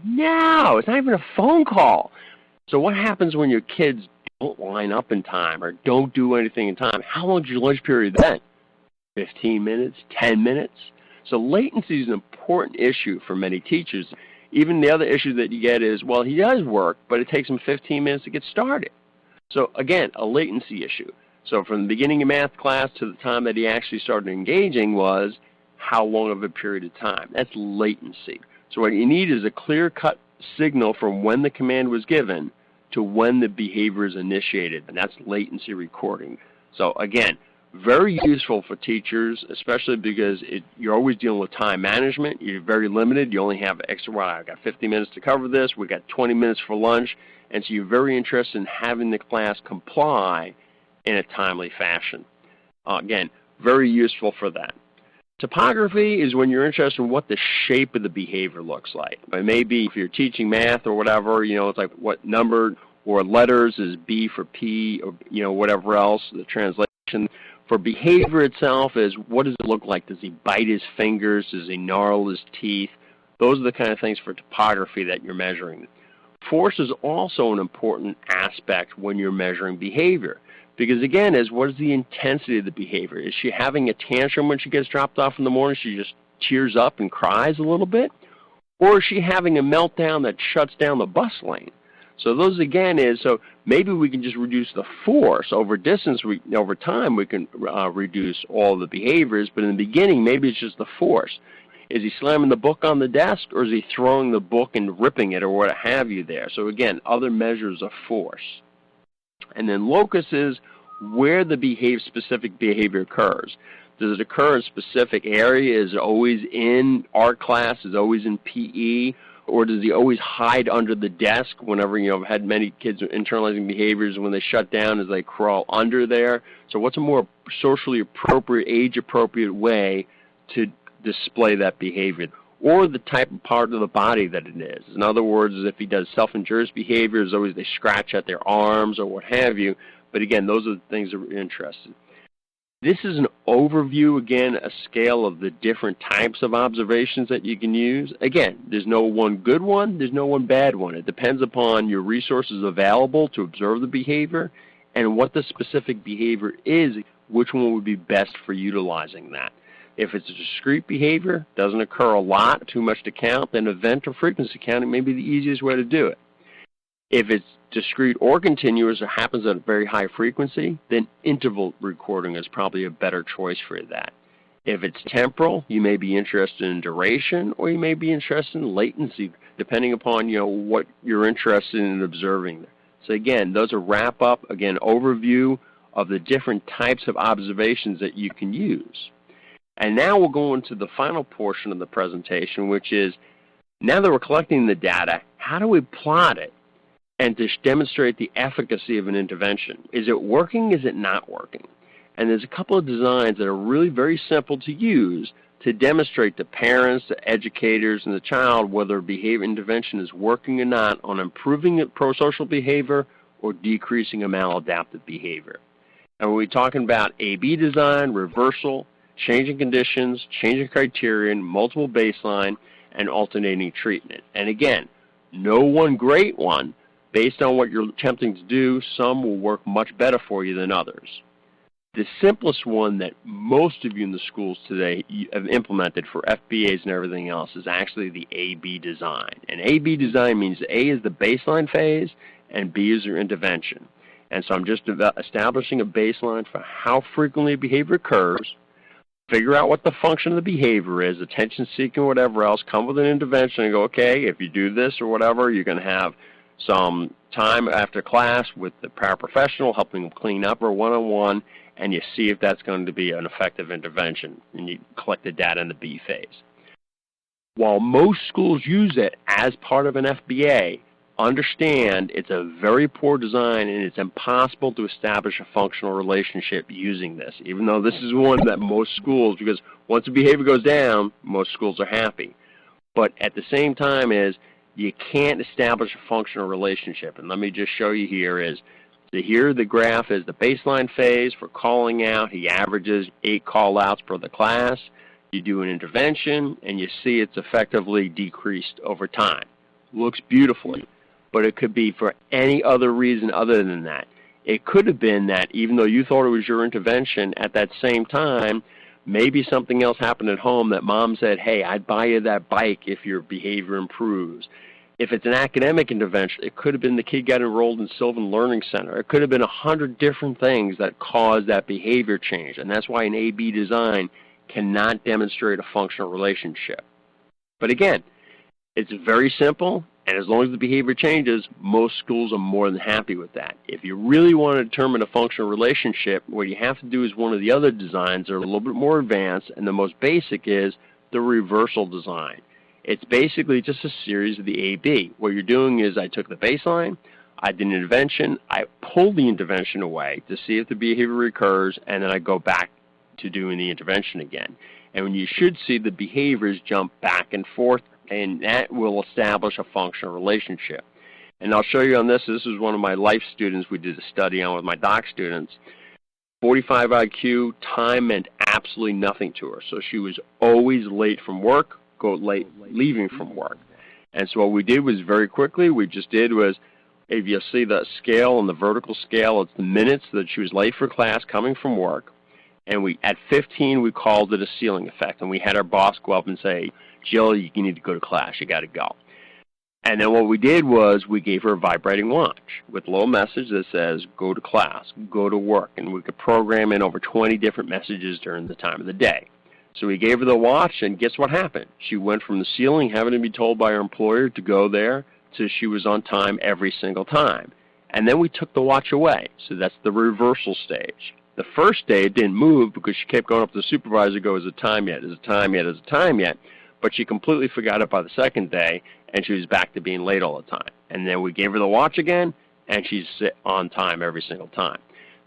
Speaker 2: No, it's not even a phone call. So what happens when your kids don't line up in time or don't do anything in time? How long is your lunch period then? 15 minutes, 10 minutes? So latency is an important issue for many teachers. Even the other issue that you get is, well, he does work, but it takes him 15 minutes to get started. So again, a latency issue. So from the beginning of math class to the time that he actually started engaging was how long of a period of time. That's latency. So what you need is a clear-cut signal from when the command was given to when the behavior is initiated, and that's latency recording. So again, very useful for teachers, especially because you're always dealing with time management. You're very limited. You only have extra, I've got 50 minutes to cover this. We've got 20 minutes for lunch. And so you're very interested in having the class comply in a timely fashion. Again, very useful for that. Topography is when you're interested in what the shape of the behavior looks like. It may be if you're teaching math or whatever, it's like what number or letters is B for P or, whatever else, the translation. For behavior itself is what does it look like? Does he bite his fingers? Does he gnarl his teeth? Those are the kind of things for topography that you're measuring. Force is also an important aspect when you're measuring behavior. Because again, what is the intensity of the behavior? Is she having a tantrum when she gets dropped off in the morning? She just tears up and cries a little bit? Or is she having a meltdown that shuts down the bus lane? So those again so maybe we can just reduce the force over distance. Over time we can reduce all the behaviors, but in the beginning maybe it's just the force. Is he slamming the book on the desk, or is he throwing the book and ripping it or what have you there? So again, other measures of force. And then locus is where the specific behavior occurs. Does it occur in a specific area? Is it always in art class? Is it always in PE? Or does he always hide under the desk whenever, I've had many kids internalizing behaviors when they shut down as they crawl under there. So what's a more socially appropriate, age-appropriate way to display that behavior? Or the type of part of the body that it is. In other words, if he does self-injurious behaviors, always they scratch at their arms or what have you. But again, those are the things that we're interested in. This is an overview, again, a scale of the different types of observations that you can use. Again, there's no one good one, there's no one bad one. It depends upon your resources available to observe the behavior and what the specific behavior is, which one would be best for utilizing that. If it's a discrete behavior, doesn't occur a lot, too much to count, then event or frequency counting may be the easiest way to do it. If it's discrete or continuous or happens at a very high frequency, then interval recording is probably a better choice for that. If it's temporal, you may be interested in duration or you may be interested in latency, depending upon what you're interested in observing. So again, those are wrap up, again, overview of the different types of observations that you can use. And now we'll go into the final portion of the presentation, which is, now that we're collecting the data, how do we plot it and to demonstrate the efficacy of an intervention? Is it working? Is it not working? And there's a couple of designs that are really very simple to use to demonstrate to parents, to educators, and the child whether a behavior intervention is working or not on improving prosocial behavior or decreasing a maladaptive behavior. And when we're talking about A-B design, reversal, changing conditions, changing criterion, multiple baseline, and alternating treatment. And again, no one great one. Based on what you're attempting to do, some will work much better for you than others. The simplest one that most of you in the schools today have implemented for FBAs and everything else is actually the A-B design. And A-B design means A is the baseline phase and B is your intervention. And so I'm just establishing a baseline for how frequently behavior occurs, figure out what the function of the behavior is, attention seeking, whatever else, come with an intervention and go, okay, if you do this or whatever, you're going to have some time after class with the paraprofessional helping them clean up or one-on-one, and you see if that's going to be an effective intervention, and you collect the data in the B phase. While most schools use it as part of an FBA, understand it's a very poor design and it's impossible to establish a functional relationship using this, even though this is one that most schools, because once the behavior goes down, most schools are happy. But at the same time you can't establish a functional relationship. And let me just show you here is, here the graph is the baseline phase for calling out. He averages 8 call-outs per the class. You do an intervention, and you see it's effectively decreased over time. Looks beautifully, but it could be for any other reason other than that. It could have been that even though you thought it was your intervention, at that same time, maybe something else happened at home that mom said, hey, I'd buy you that bike if your behavior improves. If it's an academic intervention, it could have been the kid got enrolled in Sylvan Learning Center. It could have been 100 different things that caused that behavior change. And that's why an A-B design cannot demonstrate a functional relationship. But again, it's very simple, and as long as the behavior changes, most schools are more than happy with that. If you really want to determine a functional relationship, what you have to do is one of the other designs that are a little bit more advanced, and the most basic is the reversal design. It's basically just a series of the A-B. What you're doing is I took the baseline, I did an intervention, I pulled the intervention away to see if the behavior recurs, and then I go back to doing the intervention again. And when you should see the behaviors jump back and forth, and that will establish a functional relationship. And I'll show you on this. This is one of my life students we did a study on with my doc students. 45 IQ, time meant absolutely nothing to her. So she was always late from work, leaving from work. And so what we did was very quickly, if you see the scale on the vertical scale, it's the minutes that she was late for class coming from work. And at 15, we called it a ceiling effect. And we had our boss go up and say, Jill, you need to go to class. You got to go. And then what we did was we gave her a vibrating watch with a little message that says, go to class, go to work. And we could program in over 20 different messages during the time of the day. So we gave her the watch, and guess what happened? She went from the ceiling, having to be told by her employer to go there, to she was on time every single time. And then we took the watch away. So that's the reversal stage. The first day it didn't move because she kept going up to the supervisor, go, is it time yet? Is it time yet? Is it time yet? But she completely forgot it by the second day, and she was back to being late all the time. And then we gave her the watch again, and she's on time every single time.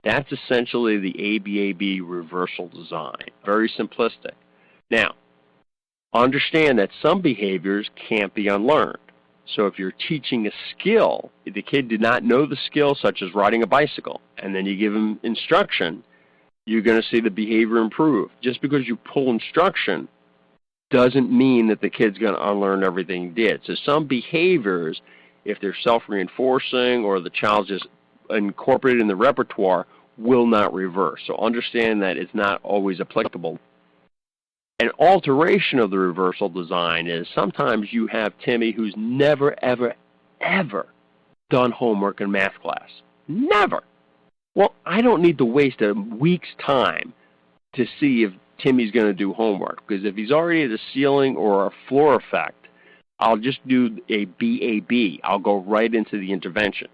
Speaker 2: That's essentially the ABAB reversal design. Very simplistic. Now, understand that some behaviors can't be unlearned. So if you're teaching a skill, if the kid did not know the skill, such as riding a bicycle, and then you give him instruction, you're going to see the behavior improve. Just because you pull instruction doesn't mean that the kid's going to unlearn everything he did. So some behaviors, if they're self-reinforcing or the child just incorporated in the repertoire, will not reverse. So understand that it's not always applicable. An alteration of the reversal design is sometimes you have Timmy who's never, ever, ever done homework in math class. Never. Well, I don't need to waste a week's time to see if Timmy's going to do homework, because if he's already at a ceiling or a floor effect, I'll just do a BAB. I'll go right into the intervention.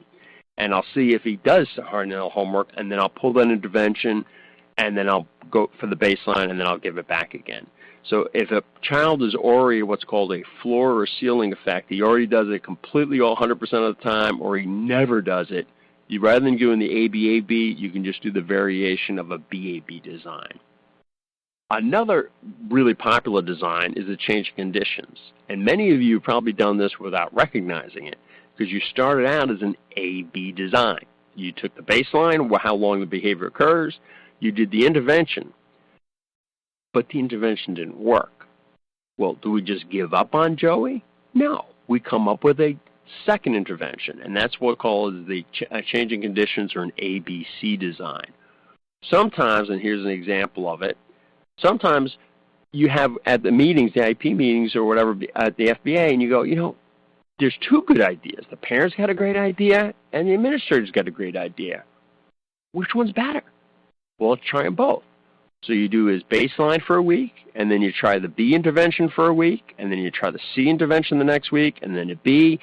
Speaker 2: And I'll see if he does homework, and then I'll pull that intervention, and then I'll go for the baseline, and then I'll give it back again. So if a child is already what's called a floor or ceiling effect, he already does it completely all 100% of the time, or he never does it, rather than doing the ABAB, you can just do the variation of a BAB design. Another really popular design is a change in conditions. And many of you have probably done this without recognizing it, because you started out as an AB design. You took the baseline, how long the behavior occurs, you did the intervention, but the intervention didn't work. Well, do we just give up on Joey? No. We come up with a second intervention, and that's what called the change in conditions, or an ABC design. Sometimes, and here's an example of it, sometimes you have at the meetings, the IP meetings or whatever at the FBA, and you go, there's two good ideas. The parents got a great idea, and the administrator's got a great idea. Which one's better? Well, let's try them both. So you do his baseline for a week, and then you try the B intervention for a week, and then you try the C intervention the next week, and then a B.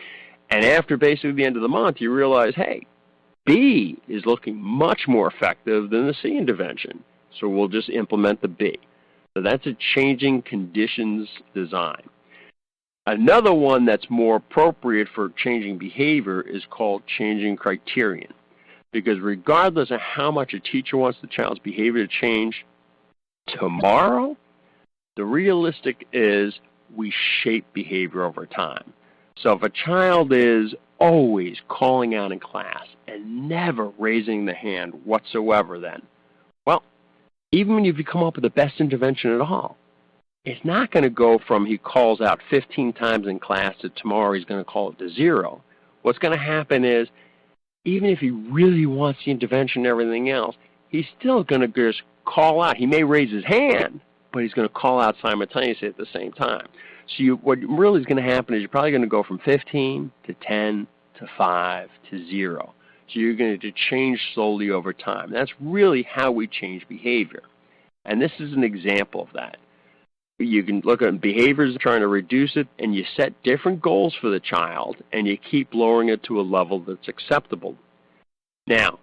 Speaker 2: And after basically the end of the month, you realize, hey, B is looking much more effective than the C intervention. So we'll just implement the B. So that's a changing conditions design. Another one that's more appropriate for changing behavior is called changing criterion. Because regardless of how much a teacher wants the child's behavior to change tomorrow, the realistic is we shape behavior over time. So if a child is always calling out in class and never raising the hand whatsoever then, well, even when you come up with the best intervention at all, it's not going to go from he calls out 15 times in class to tomorrow he's going to call it to 0. What's going to happen is, even if he really wants the intervention and everything else, he's still going to just call out. He may raise his hand, but he's going to call out simultaneously at the same time. So what really is going to happen is you're probably going to go from 15 to 10 to 5 to 0. So you're going to change slowly over time. That's really how we change behavior. And this is an example of that. You can look at behaviors trying to reduce it, and you set different goals for the child, and you keep lowering it to a level that's acceptable. Now,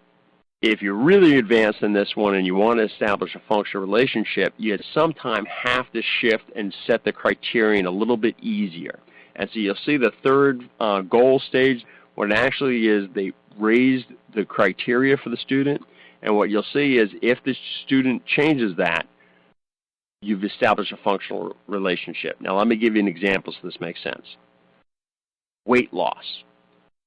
Speaker 2: if you're really advanced in this one and you want to establish a functional relationship, you sometimes have to shift and set the criterion a little bit easier. And so you'll see the third goal stage, what it actually is, they raised the criteria for the student, and what you'll see is if the student changes that, you've established a functional relationship. Now let me give you an example so this makes sense. Weight loss.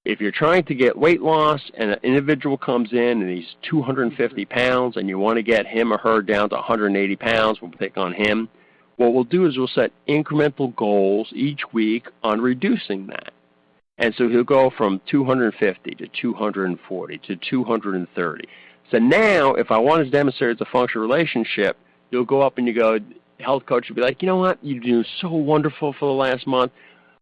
Speaker 2: If you're trying to get weight loss and an individual comes in and he's 250 pounds and you want to get him or her down to 180 pounds, we'll pick on him. What we'll do is we'll set incremental goals each week on reducing that. And so he'll go from 250 to 240 to 230. So now if I want to demonstrate it's a functional relationship, you'll go up and you go, the health coach will be like, you know what, you do so wonderful for the last month.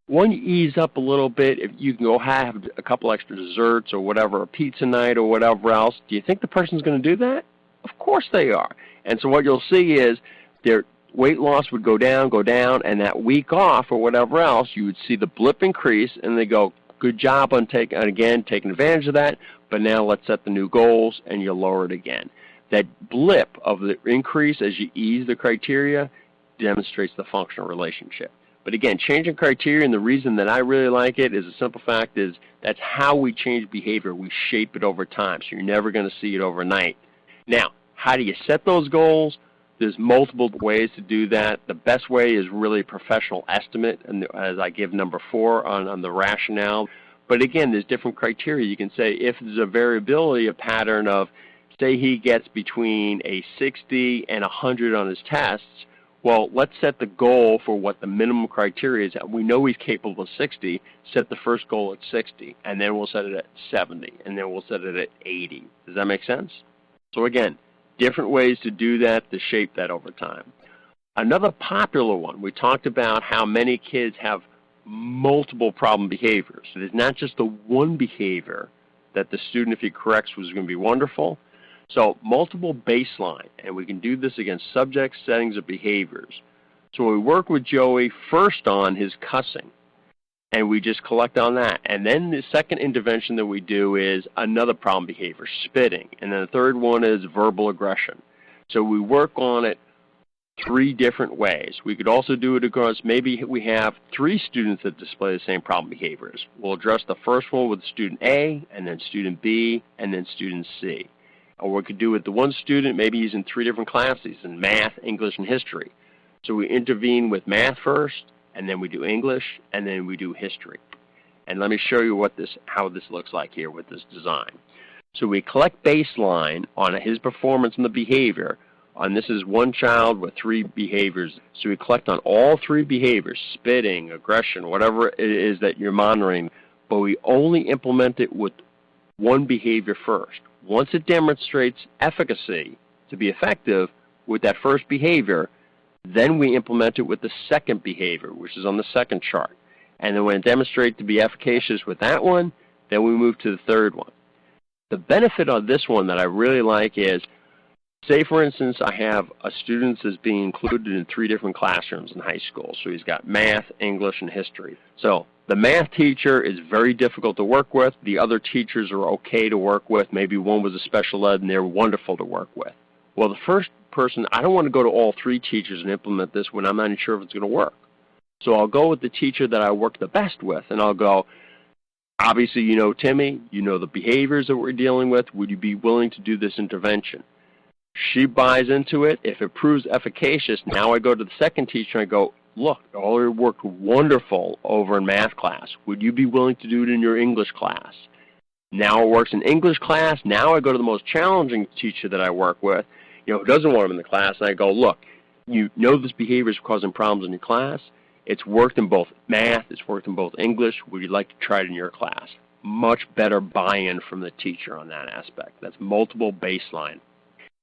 Speaker 2: When you ease up a little bit, if you can go have a couple extra desserts or whatever, a pizza night or whatever else, do you think the person's going to do that? Of course they are. And so what you'll see is their weight loss would go down, and that week off or whatever else, you would see the blip increase, and they go, good job on taking advantage of that, but now let's set the new goals, and you lower it again. That blip of the increase as you ease the criteria demonstrates the functional relationship. But again, changing criteria, and the reason that I really like it is a simple fact is that's how we change behavior. We shape it over time, so you're never going to see it overnight. Now, how do you set those goals? There's multiple ways to do that. The best way is really professional estimate, and as I give number 4 on the rationale. But again, there's different criteria. You can say if there's a variability, a pattern of, say he gets between a 60 and 100 on his tests, well, let's set the goal for what the minimum criteria is. We know he's capable of 60, set the first goal at 60, and then we'll set it at 70, and then we'll set it at 80. Does that make sense? So again, different ways to do that, to shape that over time. Another popular one, we talked about how many kids have multiple problem behaviors. It is not just the one behavior that the student, if he corrects, was going to be wonderful. So multiple baseline, and we can do this against subjects, settings, or behaviors. So we work with Joey first on his cussing, and we just collect on that. And then the second intervention that we do is another problem behavior, spitting. And then the third one is verbal aggression. So we work on it 3 different ways. We could also do it across, maybe we have 3 students that display the same problem behaviors. We'll address the first one with student A, and then student B, and then student C. Or we could do with the one student, maybe he's in 3 different classes, in math, English, and history. So we intervene with math first, and then we do English, and then we do history. And let me show you how this looks like here with this design. So we collect baseline on his performance and the behavior. And this is one child with 3 behaviors. So we collect on all 3 behaviors, spitting, aggression, whatever it is that you're monitoring, but we only implement it with one behavior first. Once it demonstrates efficacy, to be effective with that first behavior, then we implement it with the second behavior, which is on the second chart. And then when it demonstrates to be efficacious with that one, then we move to the third one. The benefit of this one that I really like is, say for instance, I have a student that's being included in 3 different classrooms in high school. So he's got math, English, and history. So the math teacher is very difficult to work with. The other teachers are okay to work with. Maybe one was a special ed and they're wonderful to work with. Well, the first person, I don't want to go to all 3 teachers and implement this when I'm not even sure if it's going to work. So I'll go with the teacher that I work the best with, and I'll go, obviously you know Timmy, you know the behaviors that we're dealing with, would you be willing to do this intervention? She buys into it. If it proves efficacious, now I go to the second teacher and I go, look, it already worked wonderful over in math class. Would you be willing to do it in your English class? Now it works in English class. Now I go to the most challenging teacher that I work with, who doesn't want him in the class, and I go, look, you know this behavior is causing problems in your class. It's worked in both math. It's worked in both English. Would you like to try it in your class? Much better buy-in from the teacher on that aspect. That's multiple baseline.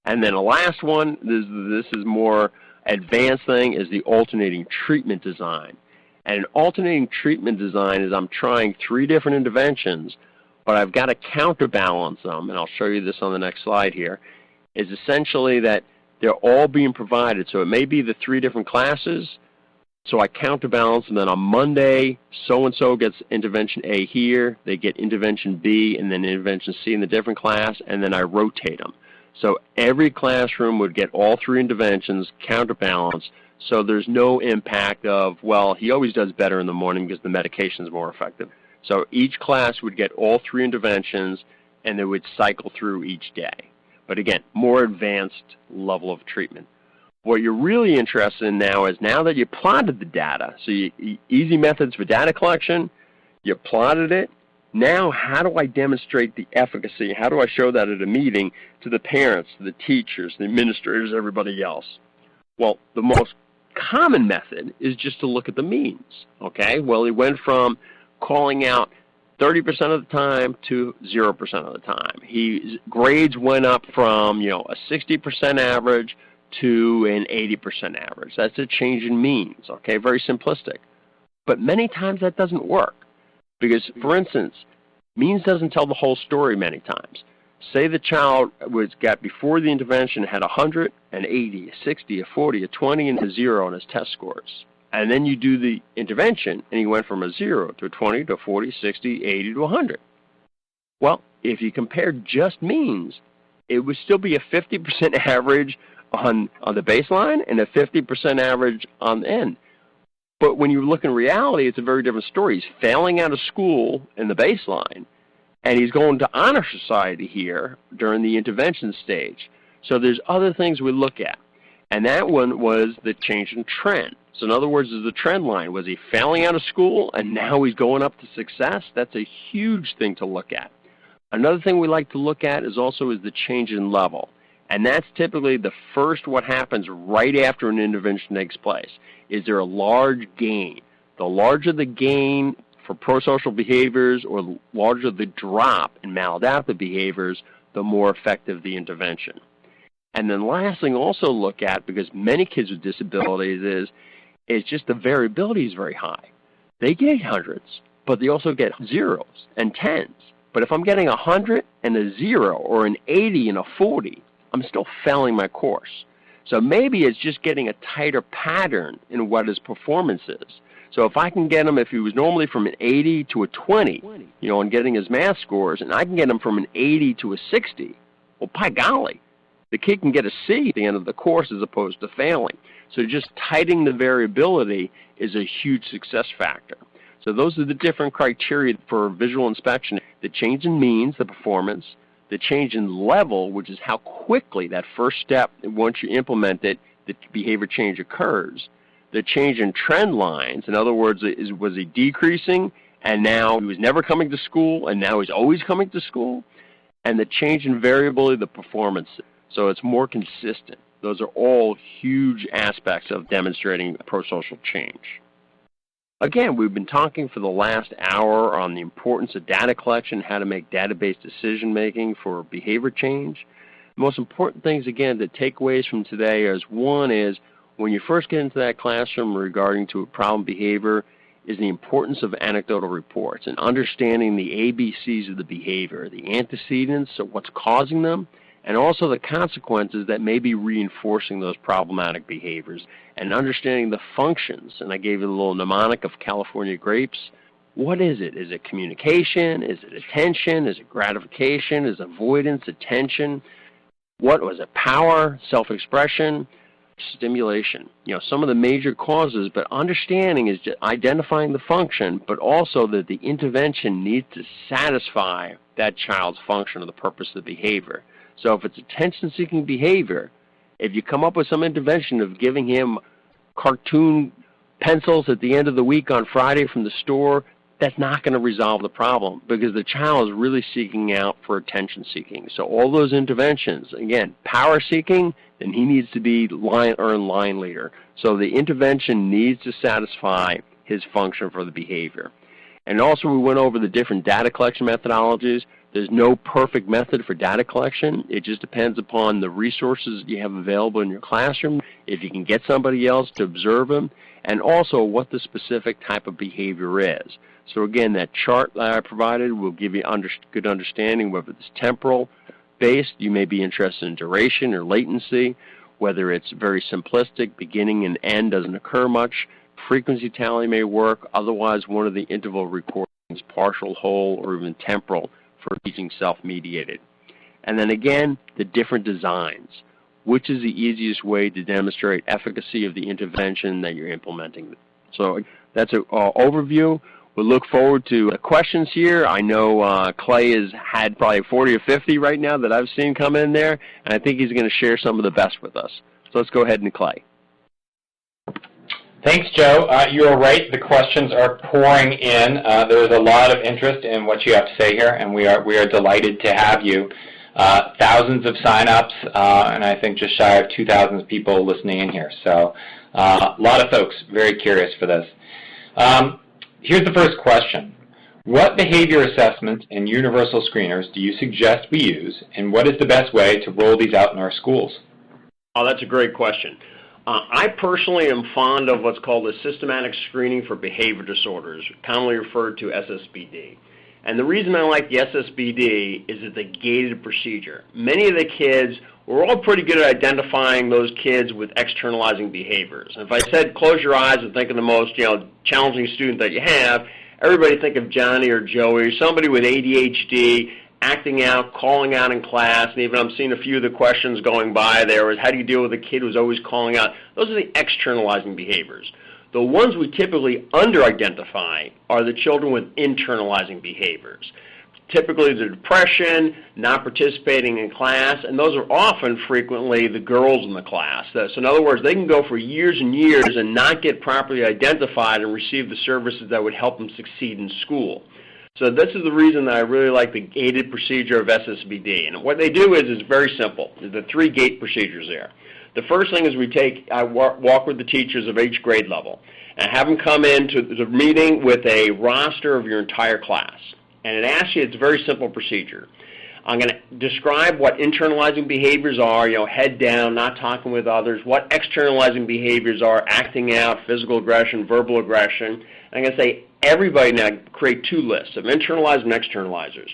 Speaker 2: And then the last one, this is more advanced thing, is the alternating treatment design. And an alternating treatment design is I'm trying 3 different interventions, but I've got to counterbalance them, and I'll show you this on the next slide here, is essentially that they're all being provided. So it may be the 3 different classes, so I counterbalance, and then on Monday, so-and-so gets intervention A here, they get intervention B, and then intervention C in the different class, and then I rotate them. So every classroom would get all 3 interventions counterbalanced, so there's no impact of, well, he always does better in the morning because the medication is more effective. So each class would get all 3 interventions, and they would cycle through each day. But again, more advanced level of treatment. What you're really interested in now is, now that you plotted the data, so easy methods for data collection, you plotted it, now how do I demonstrate the efficacy? How do I show that at a meeting to the parents, to the teachers, the administrators, everybody else? Well, the most common method is just to look at the means, okay? Well, he went from calling out 30% of the time to 0% of the time. His grades went up from, a 60% average to an 80% average. That's a change in means, okay? Very simplistic. But many times that doesn't work because, for instance, means doesn't tell the whole story many times. Say the child got before the intervention had 100, an 80, a 60, a 40, a 20, and a 0 on his test scores. And then you do the intervention, and he went from a 0 to a 20 to a 40, 60, 80 to 100. Well, if you compared just means, it would still be a 50% average on the baseline and a 50% average on the end. But when you look in reality, it's a very different story. He's failing out of school in the baseline, and he's going to honor society here during the intervention stage. So there's other things we look at. And that one was the change in trend. So in other words, is the trend line. Was he failing out of school and now he's going up to success? That's a huge thing to look at. Another thing we like to look at is the change in level. And that's typically the first what happens right after an intervention takes place. Is there a large gain? The larger the gain for prosocial behaviors or the larger the drop in maladaptive behaviors, the more effective the intervention. And then last thing also look at, because many kids with disabilities is just the variability is very high. They get hundreds, but they also get zeros and tens. But if I'm getting 100 and a 0 or an 80 and a 40, I'm still failing my course. So maybe it's just getting a tighter pattern in what his performance is. So if I can get him, if he was normally from an 80 to a 20, and getting his math scores, and I can get him from an 80 to a 60, well, by golly, the kid can get a C at the end of the course as opposed to failing. So just tightening the variability is a huge success factor. So those are the different criteria for visual inspection. The change in means, the performance, the change in level, which is how quickly that first step, once you implement it, the behavior change occurs. The change in trend lines, in other words, was he decreasing and now he was never coming to school and now he's always coming to school? And the change in variability of the performance, so it's more consistent. Those are all huge aspects of demonstrating prosocial change. Again, we've been talking for the last hour on the importance of data collection, how to make database decision making for behavior change. The most important things, again, the takeaways from today is, one is, when you first get into that classroom regarding to a problem behavior, is the importance of anecdotal reports and understanding the ABCs of the behavior, the antecedents of what's causing them, and also the consequences that may be reinforcing those problematic behaviors, and understanding the functions. And I gave you a little mnemonic of California grapes. What is it? Is it communication? Is it attention? Is it gratification? Is it avoidance, attention? What was it? Power, self-expression, stimulation. Some of the major causes, but understanding is just identifying the function, but also that the intervention needs to satisfy that child's function or the purpose of the behavior. So if it's attention-seeking behavior, if you come up with some intervention of giving him cartoon pencils at the end of the week on Friday from the store, that's not going to resolve the problem because the child is really seeking out for attention-seeking. So all those interventions, again, power-seeking, then he needs to be line leader. So the intervention needs to satisfy his function for the behavior. And also we went over the different data collection methodologies. There's no perfect method for data collection. It just depends upon the resources you have available in your classroom, if you can get somebody else to observe them, and also what the specific type of behavior is. So again, that chart that I provided will give you good understanding whether it's temporal based, you may be interested in duration or latency, whether it's very simplistic, beginning and end doesn't occur much, frequency tally may work, otherwise one of the interval recordings, partial, whole, or even temporal for teaching self-mediated. And then again, the different designs. Which is the easiest way to demonstrate efficacy of the intervention that you're implementing? So that's an overview. We'll look forward to questions here. I know Clay has had probably 40 or 50 right now that I've seen come in there, and I think he's going to share some of the best with us. So let's go ahead and Clay.
Speaker 1: Thanks, Joe. You are right. The questions are pouring in. There's a lot of interest in what you have to say here, and we are delighted to have you. Thousands of sign-ups, and I think just shy of 2,000 people listening in here. So a lot of folks very curious for this. Here's the first question. What behavior assessments and universal screeners do you suggest we use, and what is the best way to roll these out in our schools?
Speaker 2: Oh, that's a great question. I personally am fond of what's called a systematic screening for behavior disorders, commonly referred to SSBD. And the reason I like the SSBD is it's a gated procedure. Many of the kids, we're all pretty good at identifying those kids with externalizing behaviors. And if I said close your eyes and think of the most challenging student that you have, everybody think of Johnny or Joey, somebody with ADHD, acting out, calling out in class, and even I'm seeing a few of the questions going by there is how do you deal with a kid who's always calling out? Those are the externalizing behaviors. The ones we typically under-identify are the children with internalizing behaviors. Typically the depression, not participating in class, and those are often frequently the girls in the class. So in other words, they can go for years and years and not get properly identified and receive the services that would help them succeed in school. So this is the reason that I really like the gated procedure of SSBD. And what they do is very simple. There's the 3 gate procedures there. The first thing is I walk with the teachers of each grade level and have them come into the meeting with a roster of your entire class. And it asks you, it's a very simple procedure. I'm going to describe what internalizing behaviors are, head down, not talking with others, what externalizing behaviors are, acting out, physical aggression, verbal aggression. And I'm going to say, everybody now create 2 lists of internalizers and externalizers.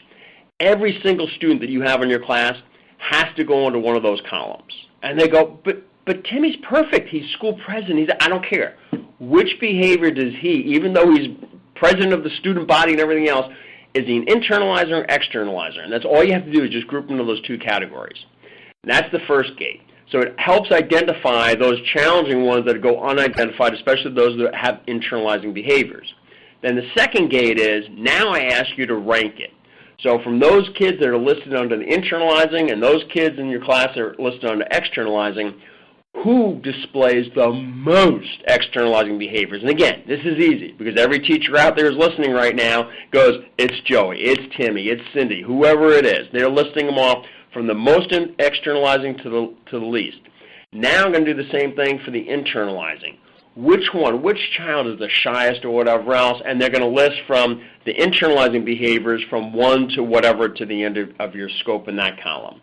Speaker 2: Every single student that you have in your class has to go into one of those columns. And they go, but Timmy's perfect. He's school president. I don't care. Which behavior does he, even though he's president of the student body and everything else, is he an internalizer or externalizer? And that's all you have to do is just group them into those 2 categories. And that's the first gate. So it helps identify those challenging ones that go unidentified, especially those that have internalizing behaviors. Then the second gate is, now I ask you to rank it. So from those kids that are listed under the internalizing and those kids in your class that are listed under externalizing, who displays the most externalizing behaviors? And again, this is easy because every teacher out there is listening right now goes, it's Joey, it's Timmy, it's Cindy, whoever it is. They're listing them off from the most externalizing to the least. Now I'm going to do the same thing for the internalizing. Which one, which child is the shyest or whatever else, and they're going to list from the internalizing behaviors from 1 to whatever to the end of your scope in that column.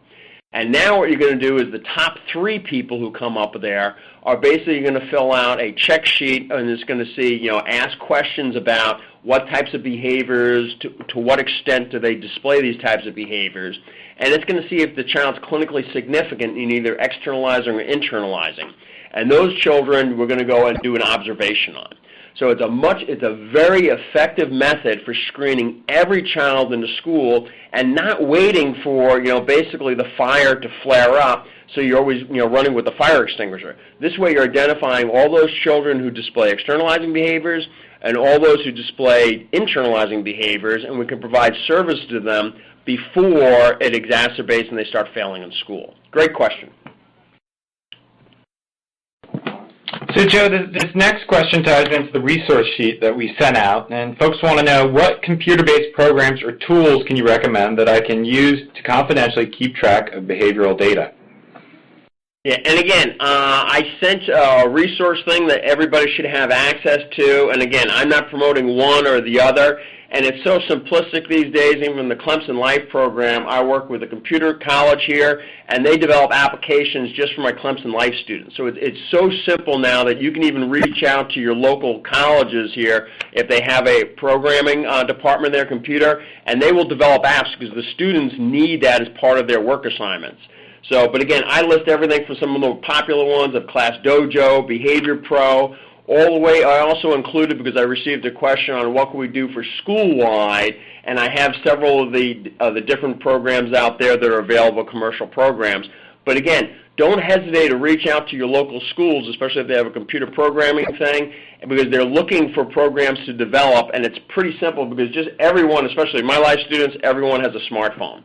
Speaker 2: And now what you're going to do is the top 3 people who come up there are basically going to fill out a check sheet, and it's going to see, ask questions about what types of behaviors, to what extent do they display these types of behaviors, and it's going to see if the child's clinically significant in either externalizing or internalizing. And those children we're going to go and do an observation on. So it's a very effective method for screening every child in the school and not waiting for, basically the fire to flare up, so you're always, running with the fire extinguisher. This way you're identifying all those children who display externalizing behaviors and all those who display internalizing behaviors, and we can provide service to them before it exacerbates and they start failing in school. Great question.
Speaker 1: So, Joe, this next question ties into the resource sheet that we sent out, and folks want to know what computer-based programs or tools can you recommend that I can use to confidentially keep track of behavioral data?
Speaker 2: Yeah, and again, I sent a resource thing that everybody should have access to, and again, I'm not promoting one or the other, and it's so simplistic these days. Even in the Clemson Life program, I work with a computer college here, and they develop applications just for my Clemson Life students. So it's so simple now that you can even reach out to your local colleges here if they have a programming department in their computer, and they will develop apps because the students need that as part of their work assignments. So, but again, I list everything from some of the more popular ones of Class Dojo, Behavior Pro, all the way. I also included, because I received a question on what can we do for school-wide, and I have several of the different programs out there that are available, commercial programs. But again, don't hesitate to reach out to your local schools, especially if they have a computer programming thing, because they're looking for programs to develop, and it's pretty simple because just everyone, especially my life students, everyone has a smartphone.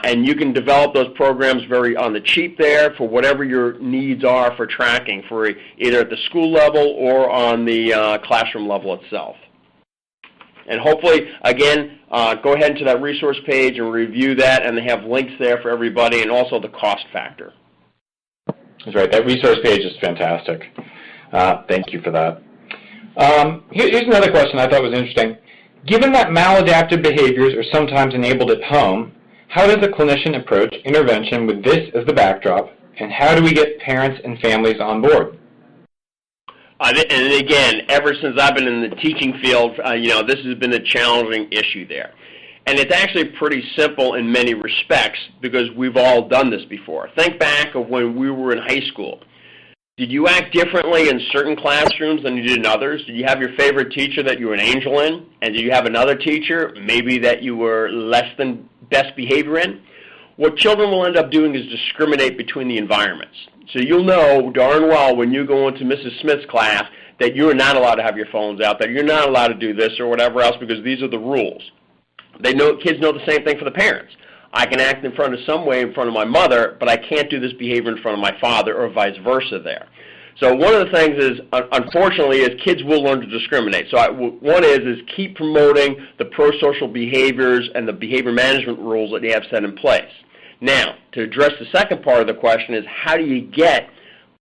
Speaker 2: And you can develop those programs very on the cheap there for whatever your needs are for tracking, for either at the school level or on the classroom level itself. And hopefully, again, go ahead to that resource page and review that, and they have links there for everybody, and also the cost factor.
Speaker 1: That's right. That resource page is fantastic. Thank you for that. Here's another question I thought was interesting. Given that maladaptive behaviors are sometimes enabled at home, how does a clinician approach intervention with this as the backdrop, and how do we get parents and families on board?
Speaker 2: And again, ever since I've been in the teaching field, this has been a challenging issue there. And it's actually pretty simple in many respects because we've all done this before. Think back of when we were in high school. Did you act differently in certain classrooms than you did in others? Did you have your favorite teacher that you were an angel in? And did you have another teacher maybe that you were less than best behavior in? What children will end up doing is discriminate between the environments. So you'll know darn well when you go into Mrs. Smith's class that you're not allowed to have your phones out, that you're not allowed to do this or whatever else because these are the rules. Kids know the same thing for the parents. I can act in front of my mother, but I can't do this behavior in front of my father or vice versa there. So one of the things is, unfortunately, is kids will learn to discriminate. So one is keep promoting the pro-social behaviors and the behavior management rules that you have set in place. Now, to address the second part of the question is, how do you get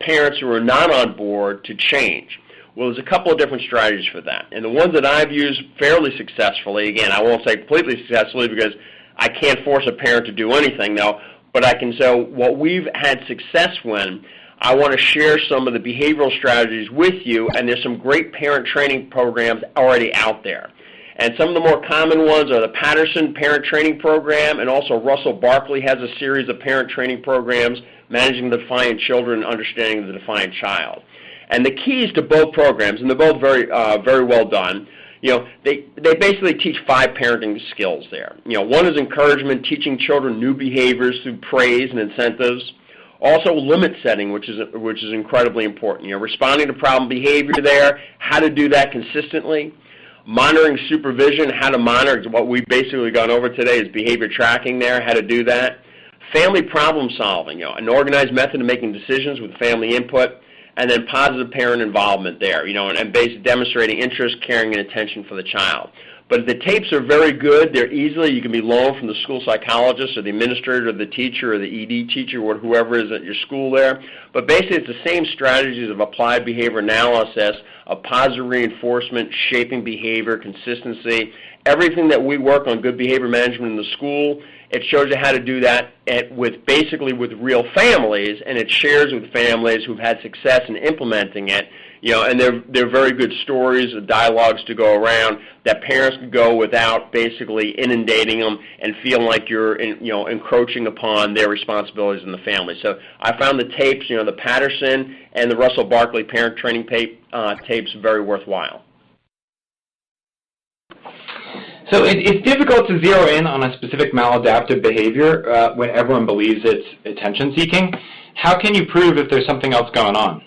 Speaker 2: parents who are not on board to change? Well, there's a couple of different strategies for that. And the ones that I've used fairly successfully, again, I won't say completely successfully because I can't force a parent to do anything, though, but I can say what we've had success when. I want to share some of the behavioral strategies with you, and there's some great parent training programs already out there. And some of the more common ones are the Patterson Parent Training Program, and also Russell Barkley has a series of parent training programs, Managing the Defiant Children and Understanding the Defiant Child. And the keys to both programs, and they're both very well done, they basically teach 5 parenting skills there. One is encouragement, teaching children new behaviors through praise and incentives. Also, limit setting, which is incredibly important. Responding to problem behavior there, how to do that consistently. Monitoring supervision, how to monitor. What we've basically gone over today is behavior tracking there, how to do that. Family problem solving, an organized method of making decisions with family input. And then positive parent involvement there, and basically demonstrating interest, caring, and attention for the child. But the tapes are very good. They're you can be loaned from the school psychologist or the administrator or the teacher or the ED teacher or whoever is at your school there. But basically it's the same strategies of applied behavior analysis, of positive reinforcement, shaping behavior, consistency, everything that we work on good behavior management in the school, it shows you how to do that basically with real families, and it shares with families who've had success in implementing it. And they're very good stories, dialogues to go around that parents can go without basically inundating them and feeling like you're encroaching upon their responsibilities in the family. So I found the tapes, the Patterson and the Russell Barkley parent training tapes very worthwhile.
Speaker 1: So it's difficult to zero in on a specific maladaptive behavior when everyone believes it's attention-seeking. How can you prove if there's something else going on?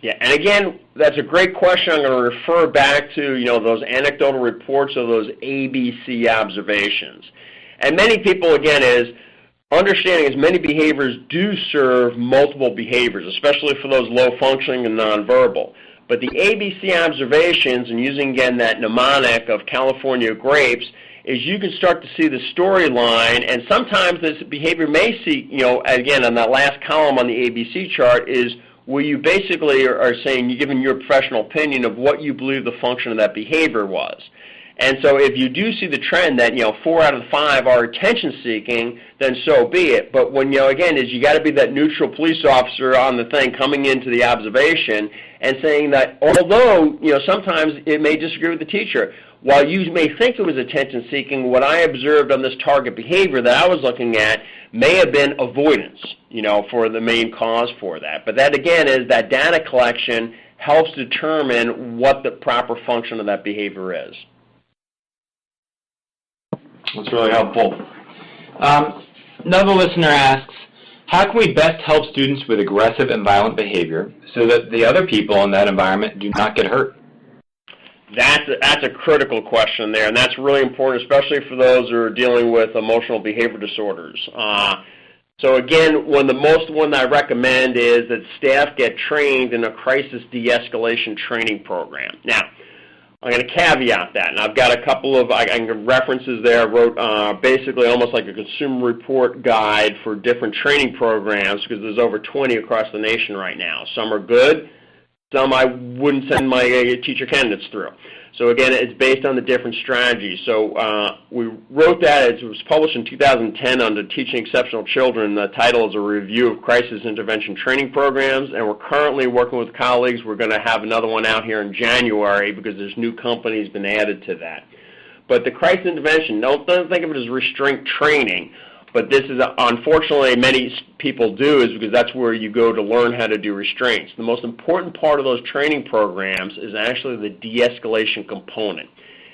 Speaker 2: Yeah, and again, that's a great question. I'm going to refer back to those anecdotal reports of those ABC observations. And many people, again, is understanding as many behaviors do serve multiple behaviors, especially for those low-functioning and nonverbal. But the ABC observations, and using, again, that mnemonic of California grapes, is you can start to see the storyline, and sometimes this behavior may see, again, on that last column on the ABC chart is where you basically are saying, you're giving your professional opinion of what you believe the function of that behavior was. And so if you do see the trend that, 4 out of 5 are attention-seeking, then so be it. But when, again, is you got to be that neutral police officer on the thing coming into the observation and saying that although, sometimes it may disagree with the teacher, while you may think it was attention-seeking, what I observed on this target behavior that I was looking at may have been avoidance, for the main cause for that. But that, again, is that data collection helps determine what the proper function of that behavior is.
Speaker 1: That's really helpful. Another listener asks, how can we best help students with aggressive and violent behavior so that the other people in that environment do not get hurt?
Speaker 2: That's a critical question there, and that's really important, especially for those who are dealing with emotional behavior disorders. So again, one that I recommend is that staff get trained in a crisis de-escalation training program. Now, I'm going to caveat that, and I've got a couple of references there. I wrote basically almost like a consumer report guide for different training programs because there's over 20 across the nation right now. Some are good. Some I wouldn't send my teacher candidates through. So again, it's based on the different strategies. So we wrote that. It was published in 2010 under Teaching Exceptional Children. The title is A Review of Crisis Intervention Training Programs, and we're currently working with colleagues. We're going to have another one out here in January because there's new companies been added to that. But the crisis intervention, don't think of it as restraint training. But this is, unfortunately, many people do, is because that's where you go to learn how to do restraints. The most important part of those training programs is actually the de-escalation component.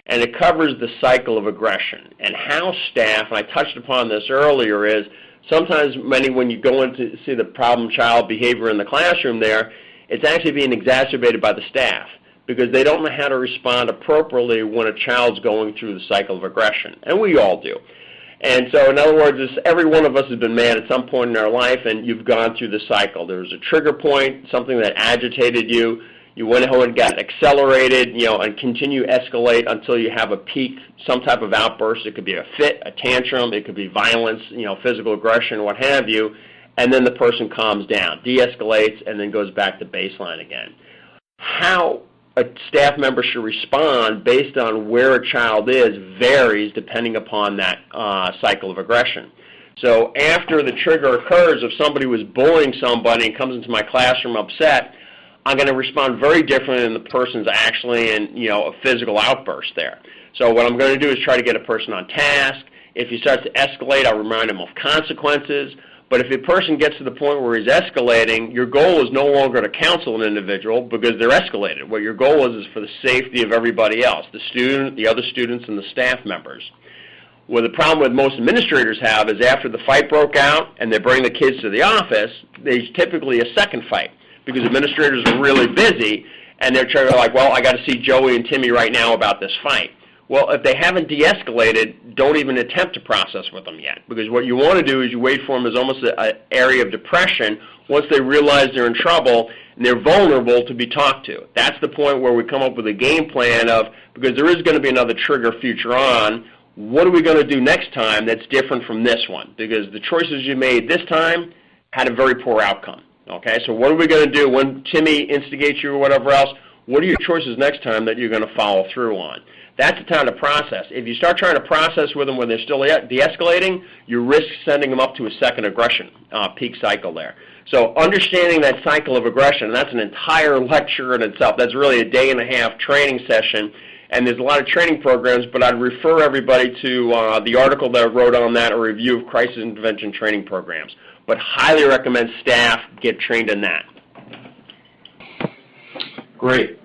Speaker 2: And it covers the cycle of aggression. And how staff, and I touched upon this earlier, is sometimes when you go in to see the problem child behavior in the classroom there, it's actually being exacerbated by the staff because they don't know how to respond appropriately when a child's going through the cycle of aggression. And we all do. And so, in other words, every one of us has been mad at some point in our life, and you've gone through the cycle. There was a trigger point, something that agitated you. You went home and got accelerated, and continue to escalate until you have a peak, some type of outburst. It could be a fit, a tantrum. It could be violence, physical aggression, what have you. And then the person calms down, de-escalates, and then goes back to baseline again. How a staff member should respond based on where a child is varies depending upon that cycle of aggression. So after the trigger occurs, if somebody was bullying somebody and comes into my classroom upset, I'm going to respond very differently than the person's actually in a physical outburst there. So what I'm going to do is try to get a person on task. If he starts to escalate, I'll remind him of consequences. But if a person gets to the point where he's escalating, your goal is no longer to counsel an individual because they're escalated. What your goal is for the safety of everybody else, the student, the other students, and the staff members. Well, the problem with most administrators have is after the fight broke out and they bring the kids to the office, there's typically a second fight because administrators are really busy and they're trying to well, I got to see Joey and Timmy right now about this fight. Well, if they haven't de-escalated, don't even attempt to process with them yet. Because what you want to do is you wait for them as almost an area of depression once they realize they're in trouble and they're vulnerable to be talked to. That's the point where we come up with a game plan of, because there is going to be another trigger future on, what are we going to do next time that's different from this one? Because the choices you made this time had a very poor outcome. Okay, so what are we going to do when Timmy instigates you or whatever else? What are your choices next time that you're going to follow through on? That's the time to process. If you start trying to process with them when they're still de-escalating, you risk sending them up to a second aggression peak cycle there. So understanding that cycle of aggression, and that's an entire lecture in itself. That's really a day and a half training session, and there's a lot of training programs, but I'd refer everybody to the article that I wrote on that, a review of crisis intervention training programs. But highly recommend staff get trained in that.
Speaker 1: Great.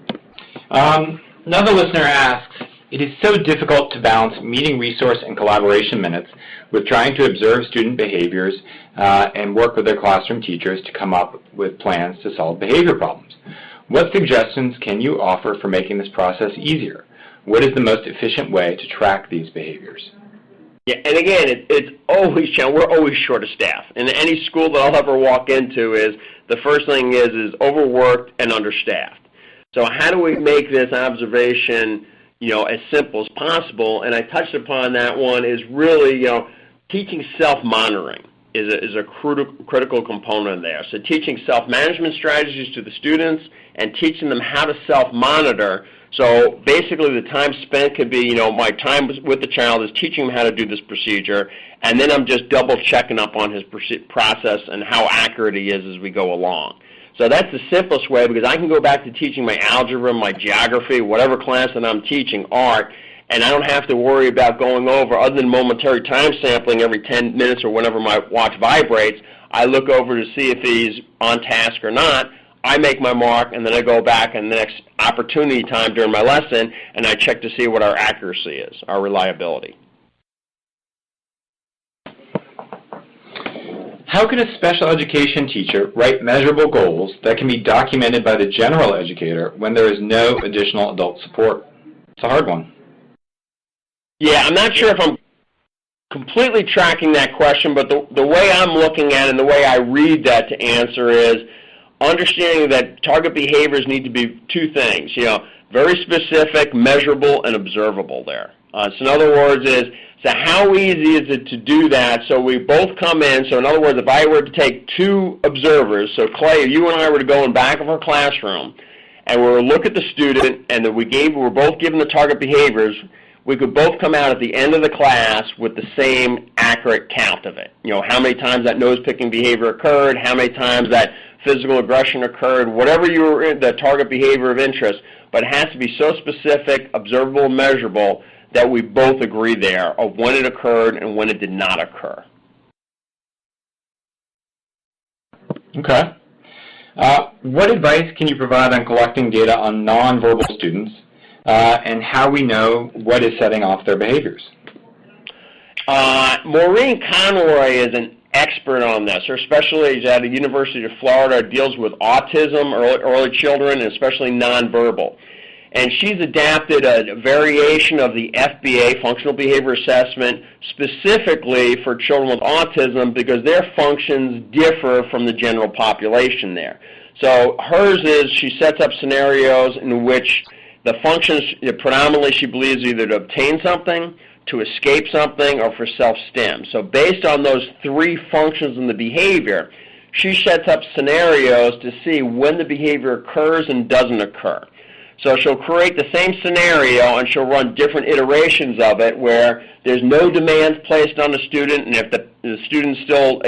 Speaker 1: Another listener asks, it is so difficult to balance meeting resource and collaboration minutes with trying to observe student behaviors and work with their classroom teachers to come up with plans to solve behavior problems. What suggestions can you offer for making this process easier? What is the most efficient way to track these behaviors?
Speaker 2: Yeah, and again, it's always challenging. We're always short of staff. In any school that I'll ever walk into, is the first thing is overworked and understaffed. So how do we make this observation, as simple as possible? And I touched upon that one, is really, teaching self-monitoring is a critical component there. So teaching self-management strategies to the students and teaching them how to self-monitor. So basically the time spent could be, my time with the child is teaching him how to do this procedure, and then I'm just double checking up on his process and how accurate he is as we go along. So that's the simplest way, because I can go back to teaching my algebra, my geography, whatever class that I'm teaching, art, and I don't have to worry about going over, other than momentary time sampling every 10 minutes or whenever my watch vibrates. I look over to see if he's on task or not. I make my mark, and then I go back and the next opportunity time during my lesson, and I check to see what our accuracy is, our reliability.
Speaker 1: How can a special education teacher write measurable goals that can be documented by the general educator when there is no additional adult support? It's a hard one.
Speaker 2: Yeah, I'm not sure if I'm completely tracking that question, but the way I'm looking at it and the way I read that to answer is understanding that target behaviors need to be two things, very specific, measurable, and observable there. So in other words so how easy is it to do that so we both come in? So in other words, if I were to take two observers, so Clay, if you and I were to go in back of our classroom and we were to look at the student and that we're both given the target behaviors, we could both come out at the end of the class with the same accurate count of it. How many times that nose-picking behavior occurred, how many times that physical aggression occurred, whatever the target behavior of interest, but it has to be so specific, observable, and measurable that we both agree there of when it occurred and when it did not occur.
Speaker 1: Okay. What advice can you provide on collecting data on nonverbal students and how we know what is setting off their behaviors?
Speaker 2: Maureen Conroy is an expert on this. Her specialty is at the University of Florida, deals with autism, early children, and especially nonverbal. And she's adapted a variation of the FBA, Functional Behavior Assessment, specifically for children with autism because their functions differ from the general population there. So hers is she sets up scenarios in which the functions, predominantly she believes either to obtain something, to escape something, or for self-stim. So based on those three functions in the behavior, she sets up scenarios to see when the behavior occurs and doesn't occur. So she'll create the same scenario and she'll run different iterations of it where there's no demands placed on the student, and if the student still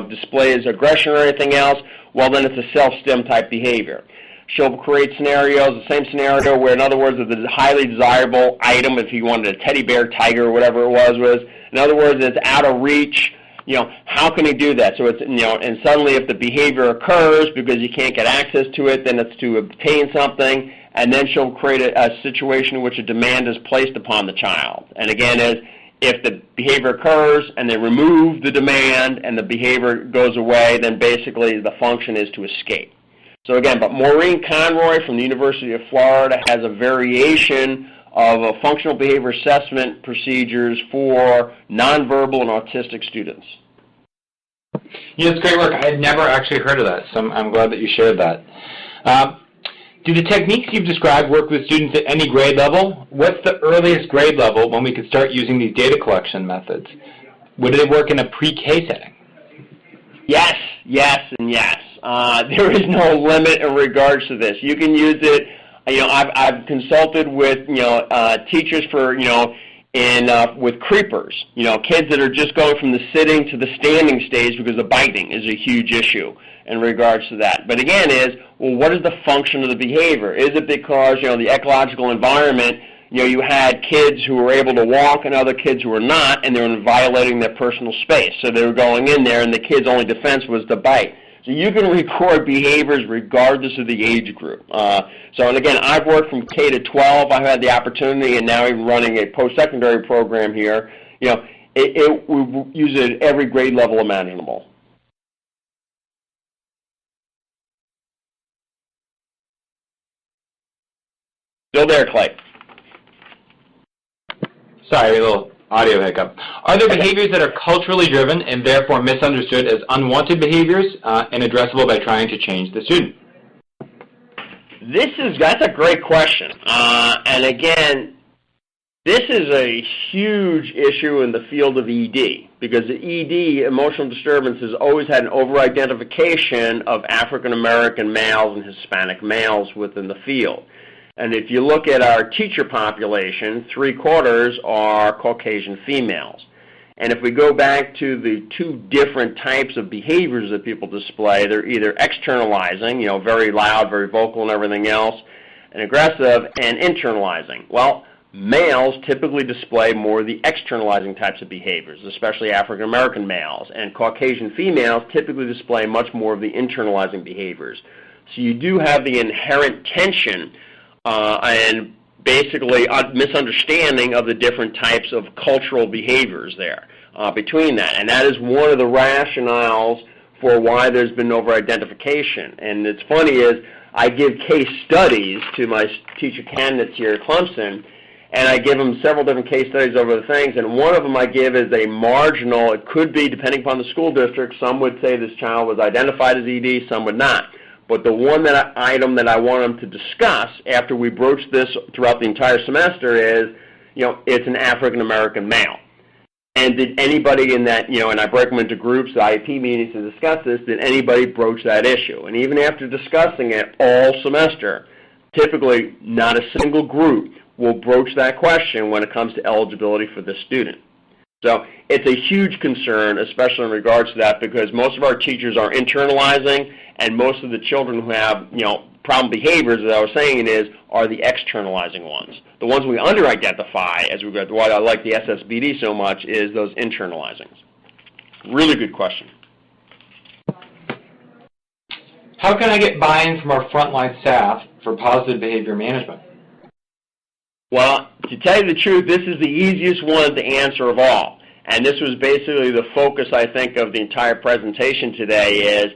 Speaker 2: displays aggression or anything else, well then it's a self-stim type behavior. She'll create scenarios, the same scenario where, in other words, if it's a highly desirable item, if you wanted a teddy bear, tiger, or whatever it was, in other words, it's out of reach, how can he do that? So it's, and suddenly if the behavior occurs because you can't get access to it, then it's to obtain something, and then she'll create a situation in which a demand is placed upon the child. And again, if the behavior occurs and they remove the demand and the behavior goes away, then basically the function is to escape. So again, but Maureen Conroy from the University of Florida has a variation of functional behavior assessment procedures for nonverbal and autistic students.
Speaker 1: It's great work. I had never actually heard of that, so I'm glad that you shared that. Do the techniques you've described work with students at any grade level? What's the earliest grade level when we could start using these data collection methods? Would it work in a pre-K setting?
Speaker 2: Yes, and yes. There is no limit in regards to this. You can use it I've consulted with teachers for with creepers, kids that are just going from the sitting to the standing stage because the biting is a huge issue in regards to that. But again, what is the function of the behavior? Is it because the ecological environment, you had kids who were able to walk and other kids who were not, and they were violating their personal space, so they were going in there, and the kid's only defense was to bite. So you can record behaviors regardless of the age group. And again, I've worked from K to 12. I've had the opportunity, and now even running a post-secondary program here. We use it at every grade level imaginable. Still there, Clay?
Speaker 1: Sorry, a little audio hiccup. Are there behaviors that are culturally driven and therefore misunderstood as unwanted behaviors and addressable by trying to change the student?
Speaker 2: That's a great question. And again, this is a huge issue in the field of ED, because the ED, emotional disturbance, has always had an over-identification of African American males and Hispanic males within the field. And if you look at our teacher population, 3/4 are Caucasian females. And if we go back to the two different types of behaviors that people display, they're either externalizing, very loud, very vocal and everything else, and aggressive, and internalizing. Well, males typically display more of the externalizing types of behaviors, especially African American males, and Caucasian females typically display much more of the internalizing behaviors. So you do have the inherent tension and basically a misunderstanding of the different types of cultural behaviors there between that. And that is one of the rationales for why there's been over-identification. And it's funny is I give case studies to my teacher candidates here at Clemson, and I give them several different case studies over the things, and one of them I give is a marginal, it could be depending upon the school district, some would say this child was identified as ED, some would not. But the one item that I want them to discuss after we broach this throughout the entire semester is, it's an African American male. And did anybody in that, and I break them into groups, the IEP meetings to discuss this, did anybody broach that issue? And even after discussing it all semester, typically not a single group will broach that question when it comes to eligibility for this student. So it's a huge concern, especially in regards to that, because most of our teachers are internalizing, and most of the children who have, problem behaviors, as I was saying, are the externalizing ones. The ones we under-identify, as we go, why I like the SSBD so much, is those internalizings. Really good question.
Speaker 1: How can I get buy-in from our frontline staff for positive behavior management?
Speaker 2: Well, to tell you the truth, this is the easiest one to answer of all. And this was basically the focus, I think, of the entire presentation today is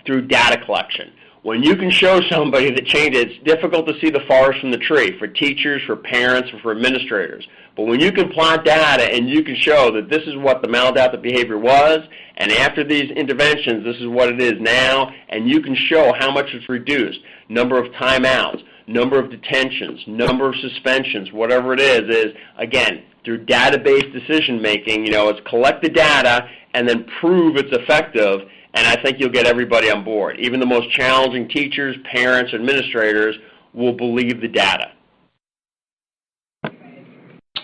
Speaker 2: through data collection. When you can show somebody the change, it's difficult to see the forest from the tree for teachers, for parents, or for administrators. But when you can plot data and you can show that this is what the maladaptive behavior was, and after these interventions, this is what it is now, and you can show how much it's reduced, number of timeouts, number of detentions, number of suspensions, whatever it is again, through database decision making, it's collect the data and then prove it's effective, and I think you'll get everybody on board. Even the most challenging teachers, parents, administrators will believe the data.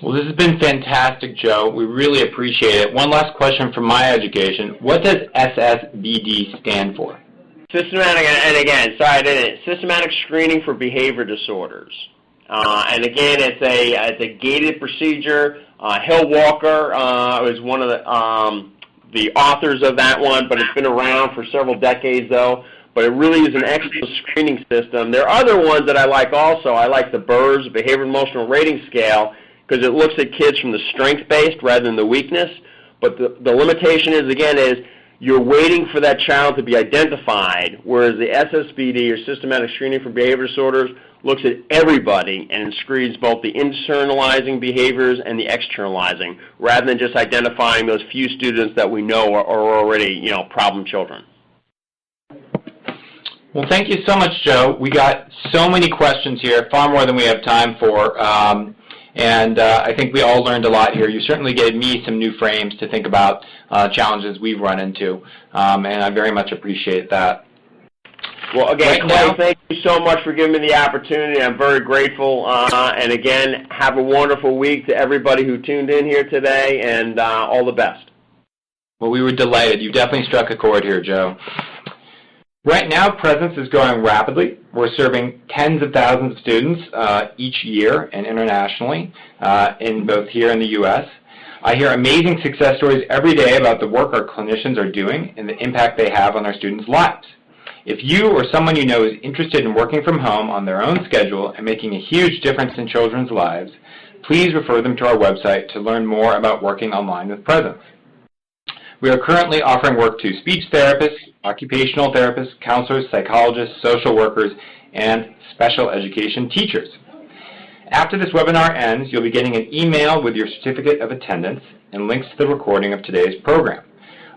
Speaker 1: Well, this has been fantastic, Joe. We really appreciate it. One last question from my education. What does SSBD stand for?
Speaker 2: Systematic, and again, sorry I didn't. Systematic screening for behavior disorders. And again, it's a gated procedure. Hill Walker is one of the authors of that one, but it's been around for several decades, though. But it really is an excellent screening system. There are other ones that I like also. I like the BERS, Behavioral Emotional Rating Scale, because it looks at kids from the strength-based rather than the weakness. But the limitation is, again, you're waiting for that child to be identified, whereas the SSBD, or Systematic Screening for Behavior Disorders, looks at everybody and screens both the internalizing behaviors and the externalizing, rather than just identifying those few students that we know are already, problem children.
Speaker 1: Well, thank you so much, Joe. We got so many questions here, far more than we have time for. And I think we all learned a lot here. You certainly gave me some new frames to think about challenges we've run into, and I very much appreciate that.
Speaker 2: Well, again, Clay, thank you so much for giving me the opportunity. I'm very grateful. And again, have a wonderful week to everybody who tuned in here today, and all the best.
Speaker 1: Well, we were delighted. You definitely struck a chord here, Joe. Right now, Presence is growing rapidly. We're serving tens of thousands of students each year and internationally, in both here in the U.S. I hear amazing success stories every day about the work our clinicians are doing and the impact they have on our students' lives. If you or someone you know is interested in working from home on their own schedule and making a huge difference in children's lives, please refer them to our website to learn more about working online with Presence. We are currently offering work to speech therapists, occupational therapists, counselors, psychologists, social workers, and special education teachers. After this webinar ends, you'll be getting an email with your certificate of attendance and links to the recording of today's program.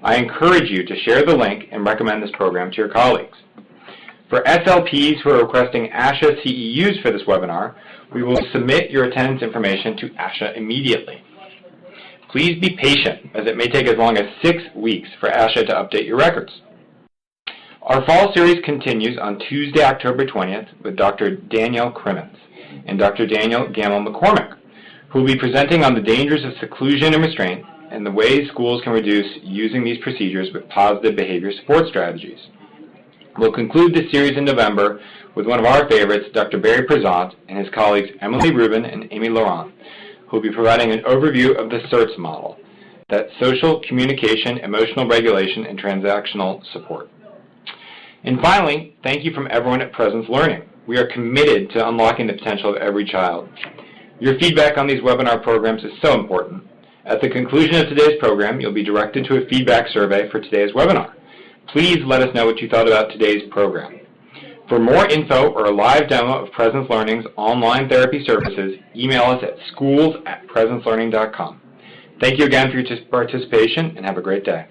Speaker 1: I encourage you to share the link and recommend this program to your colleagues. For SLPs who are requesting ASHA CEUs for this webinar, we will submit your attendance information to ASHA immediately. Please be patient, as it may take as long as 6 weeks for ASHA to update your records. Our fall series continues on Tuesday, October 20th with Dr. Danielle Crimmins and Dr. Daniel Gamble-McCormick, who will be presenting on the dangers of seclusion and restraint and the ways schools can reduce using these procedures with positive behavior support strategies. We'll conclude this series in November with one of our favorites, Dr. Barry Prezant, and his colleagues Emily Rubin and Amy Laurent, who will be providing an overview of the SERTS model, that's social, communication, emotional regulation, and transactional support. And finally, thank you from everyone at Presence Learning. We are committed to unlocking the potential of every child. Your feedback on these webinar programs is so important. At the conclusion of today's program, you'll be directed to a feedback survey for today's webinar. Please let us know what you thought about today's program. For more info or a live demo of Presence Learning's online therapy services, email us at schools@presencelearning.com. Thank you again for your participation, and have a great day.